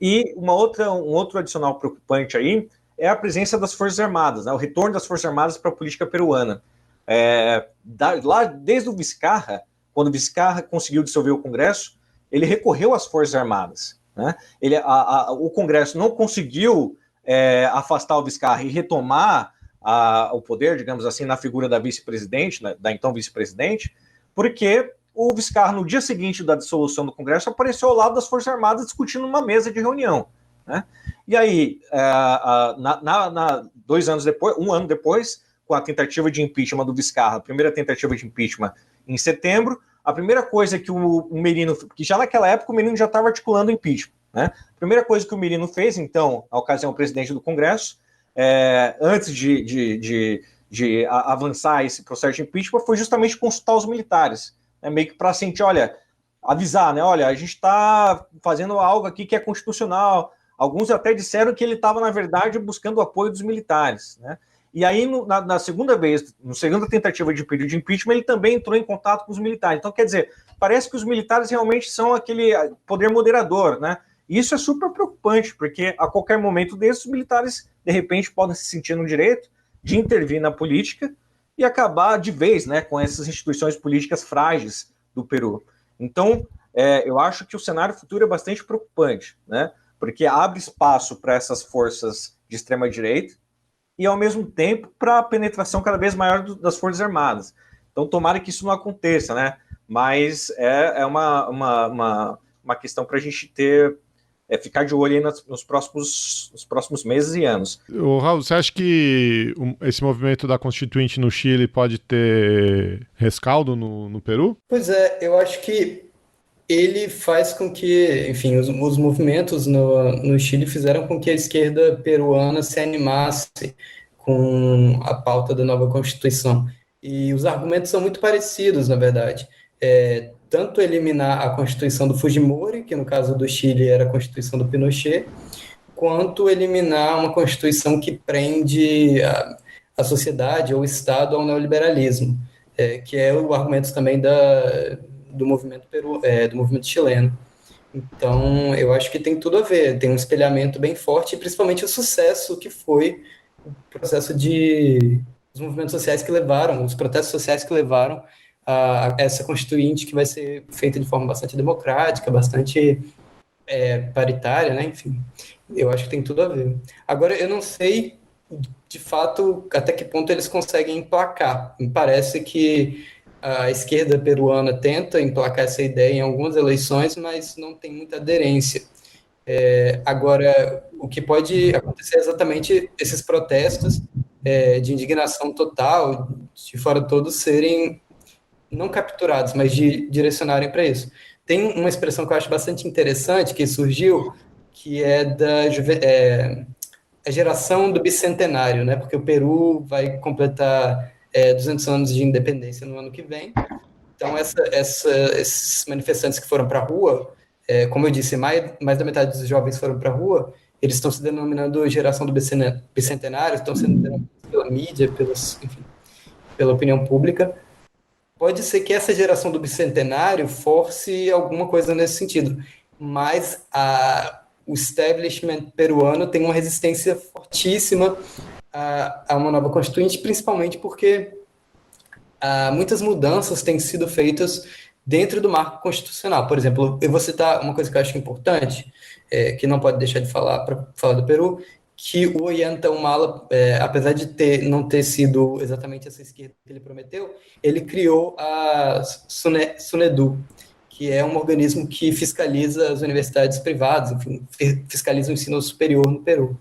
[SPEAKER 5] E um outro adicional preocupante aí é a presença das Forças Armadas, né, o retorno das Forças Armadas para a política peruana. Lá desde o Vizcarra, quando o Vizcarra conseguiu dissolver o Congresso, ele recorreu às Forças Armadas. Né? O Congresso não conseguiu afastar o Vizcarra e retomar o poder, digamos assim, na figura da vice-presidente, da então vice-presidente, porque o Vizcarra, no dia seguinte da dissolução do Congresso, apareceu ao lado das Forças Armadas discutindo uma mesa de reunião. Né? E aí, 2 anos depois, 1 ano depois, com a tentativa de impeachment do Vizcarra, a primeira tentativa de impeachment em setembro, a primeira coisa que o Merino, que já naquela época o Merino já estava articulando impeachment, né? A primeira coisa que o Merino fez, então, na ocasião, presidente do Congresso, antes de avançar esse processo de impeachment, foi justamente consultar os militares, né? Meio que para sentir, olha, avisar, né? Olha, a gente está fazendo algo aqui que é constitucional. Alguns até disseram que ele estava, na verdade, buscando o apoio dos militares, né? E aí, na segunda vez, na segunda tentativa de pedido de impeachment, ele também entrou em contato com os militares. Então, quer dizer, parece que os militares realmente são aquele poder moderador, né? E isso é super preocupante, porque a qualquer momento desses, os militares, de repente, podem se sentir no direito de intervir na política e acabar de vez, né, com essas instituições políticas frágeis do Peru. Então, eu acho que o cenário futuro é bastante preocupante, né? Porque abre espaço para essas forças de extrema-direita, e, ao mesmo tempo, para a penetração cada vez maior das Forças Armadas. Então, tomara que isso não aconteça, né? Mas é uma questão para a gente ficar de olho aí nos próximos meses e anos.
[SPEAKER 2] Ô, Raul, você acha que esse movimento da Constituinte no Chile pode ter rescaldo no Peru?
[SPEAKER 3] Pois é, eu acho que ele faz com que, enfim, os movimentos no Chile fizeram com que a esquerda peruana se animasse com a pauta da nova Constituição. E os argumentos são muito parecidos, na verdade. Tanto eliminar a Constituição do Fujimori, que no caso do Chile era a Constituição do Pinochet, quanto eliminar uma Constituição que prende a sociedade ou o Estado ao neoliberalismo, que é o argumento também do movimento do movimento chileno. Então, eu acho que tem tudo a ver, tem um espelhamento bem forte, e principalmente o sucesso que foi o processo os movimentos sociais que levaram, os protestos sociais que levaram a essa Constituinte, que vai ser feita de forma bastante democrática, bastante paritária, né? Enfim, eu acho que tem tudo a ver. Agora, eu não sei, de fato, até que ponto eles conseguem emplacar. Me parece que a esquerda peruana tenta emplacar essa ideia em algumas eleições, mas não tem muita aderência. Agora, o que pode acontecer é exatamente esses protestos de indignação total, de fora todos serem não capturados, mas direcionarem para isso. Tem uma expressão que eu acho bastante interessante, que surgiu, que é a geração do bicentenário, né? Porque o Peru vai completar 200 anos de independência no ano que vem. Então, esses manifestantes que foram para a rua, como eu disse, mais da metade dos jovens foram para a rua, eles estão se denominando geração do bicentenário, estão sendo denominados pela mídia, enfim, pela opinião pública. Pode ser que essa geração do bicentenário force alguma coisa nesse sentido, mas o establishment peruano tem uma resistência fortíssima a uma nova Constituinte, principalmente porque muitas mudanças têm sido feitas dentro do marco constitucional. Por exemplo, eu vou citar uma coisa que eu acho importante, que não pode deixar de falar para falar do Peru, que o Ollanta Humala, apesar de não ter sido exatamente essa esquerda que ele prometeu, ele criou a SUNEDU, que é um organismo que fiscaliza as universidades privadas, enfim, fiscaliza o ensino superior no Peru.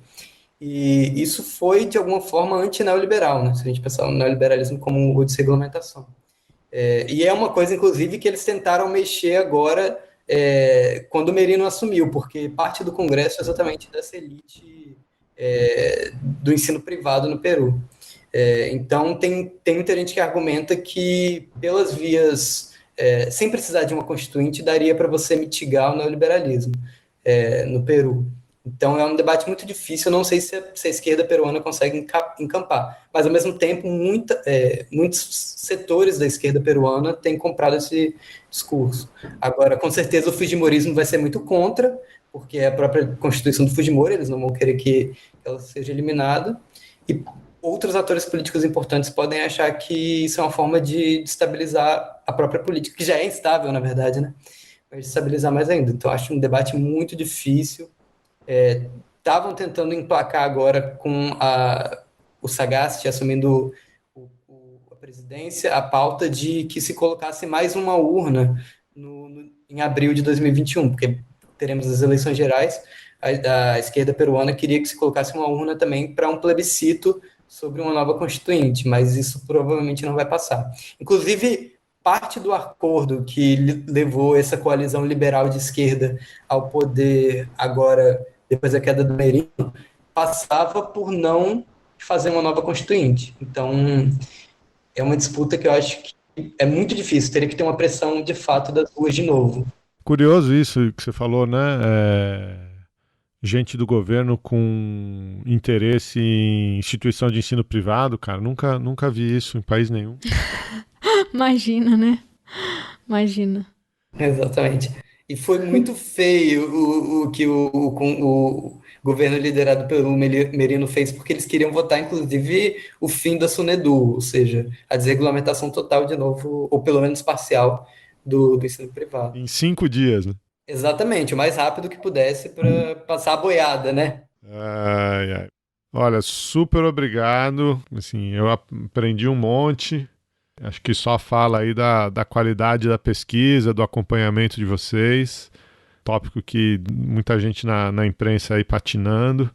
[SPEAKER 3] E isso foi, de alguma forma, anti-neoliberal, né? Se a gente pensar no neoliberalismo como o desregulamentação. E é uma coisa, inclusive, que eles tentaram mexer agora quando o Merino assumiu, porque parte do Congresso é exatamente dessa elite do ensino privado no Peru. Então, tem muita gente que argumenta que, pelas vias, sem precisar de uma constituinte, daria para você mitigar o neoliberalismo no Peru. Então, é um debate muito difícil, eu não sei se a esquerda peruana consegue encampar, mas, ao mesmo tempo, muitos setores da esquerda peruana têm comprado esse discurso. Agora, com certeza, o fujimorismo vai ser muito contra, porque é a própria Constituição do Fujimori, eles não vão querer que ela seja eliminada, e outros atores políticos importantes podem achar que isso é uma forma de destabilizar a própria política, que já é instável, na verdade, né? Vai destabilizar mais ainda. Então, acho um debate muito difícil. Estavam tentando emplacar agora com o Sagasti assumindo a presidência, a pauta de que se colocasse mais uma urna em abril de 2021, porque teremos as eleições gerais. A esquerda peruana queria que se colocasse uma urna também para um plebiscito sobre uma nova constituinte, mas isso provavelmente não vai passar. Inclusive, parte do acordo que levou essa coalizão liberal de esquerda ao poder agora, depois da queda do Merino, passava por não fazer uma nova constituinte. Então, é uma disputa que eu acho que é muito difícil, teria que ter uma pressão de fato das ruas de novo.
[SPEAKER 2] curioso isso que você falou, né? Gente do governo com interesse em instituição de ensino privado, cara, nunca vi isso em país nenhum.
[SPEAKER 4] Imagina, né? Imagina.
[SPEAKER 3] Exatamente. E foi muito feio o que o governo liderado pelo Merino fez, porque eles queriam votar, inclusive, o fim da Sunedu, ou seja, a desregulamentação total de novo, ou pelo menos parcial, do ensino privado.
[SPEAKER 2] Em 5 dias, né?
[SPEAKER 3] Exatamente, o mais rápido que pudesse para passar a boiada, né?
[SPEAKER 2] Ai. Olha, super obrigado. Assim, eu aprendi um monte. Acho que só fala aí da qualidade da pesquisa, do acompanhamento de vocês. Tópico que muita gente na imprensa aí patinando.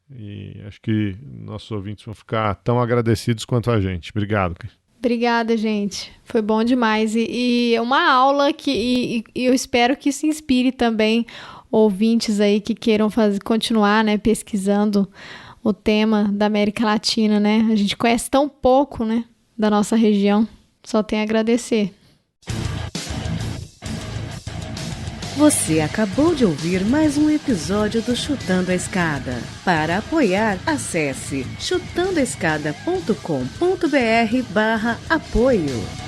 [SPEAKER 2] E acho que nossos ouvintes vão ficar tão agradecidos quanto a gente. Obrigado.
[SPEAKER 4] Obrigada, gente. Foi bom demais. E é uma aula que eu espero que isso inspire também ouvintes aí que queiram continuar, né, pesquisando o tema da América Latina, né? A gente conhece tão pouco, né, da nossa região. Só tem a agradecer.
[SPEAKER 9] Você acabou de ouvir mais um episódio do Chutando a Escada. Para apoiar, acesse chutandoaescada.com.br/apoio.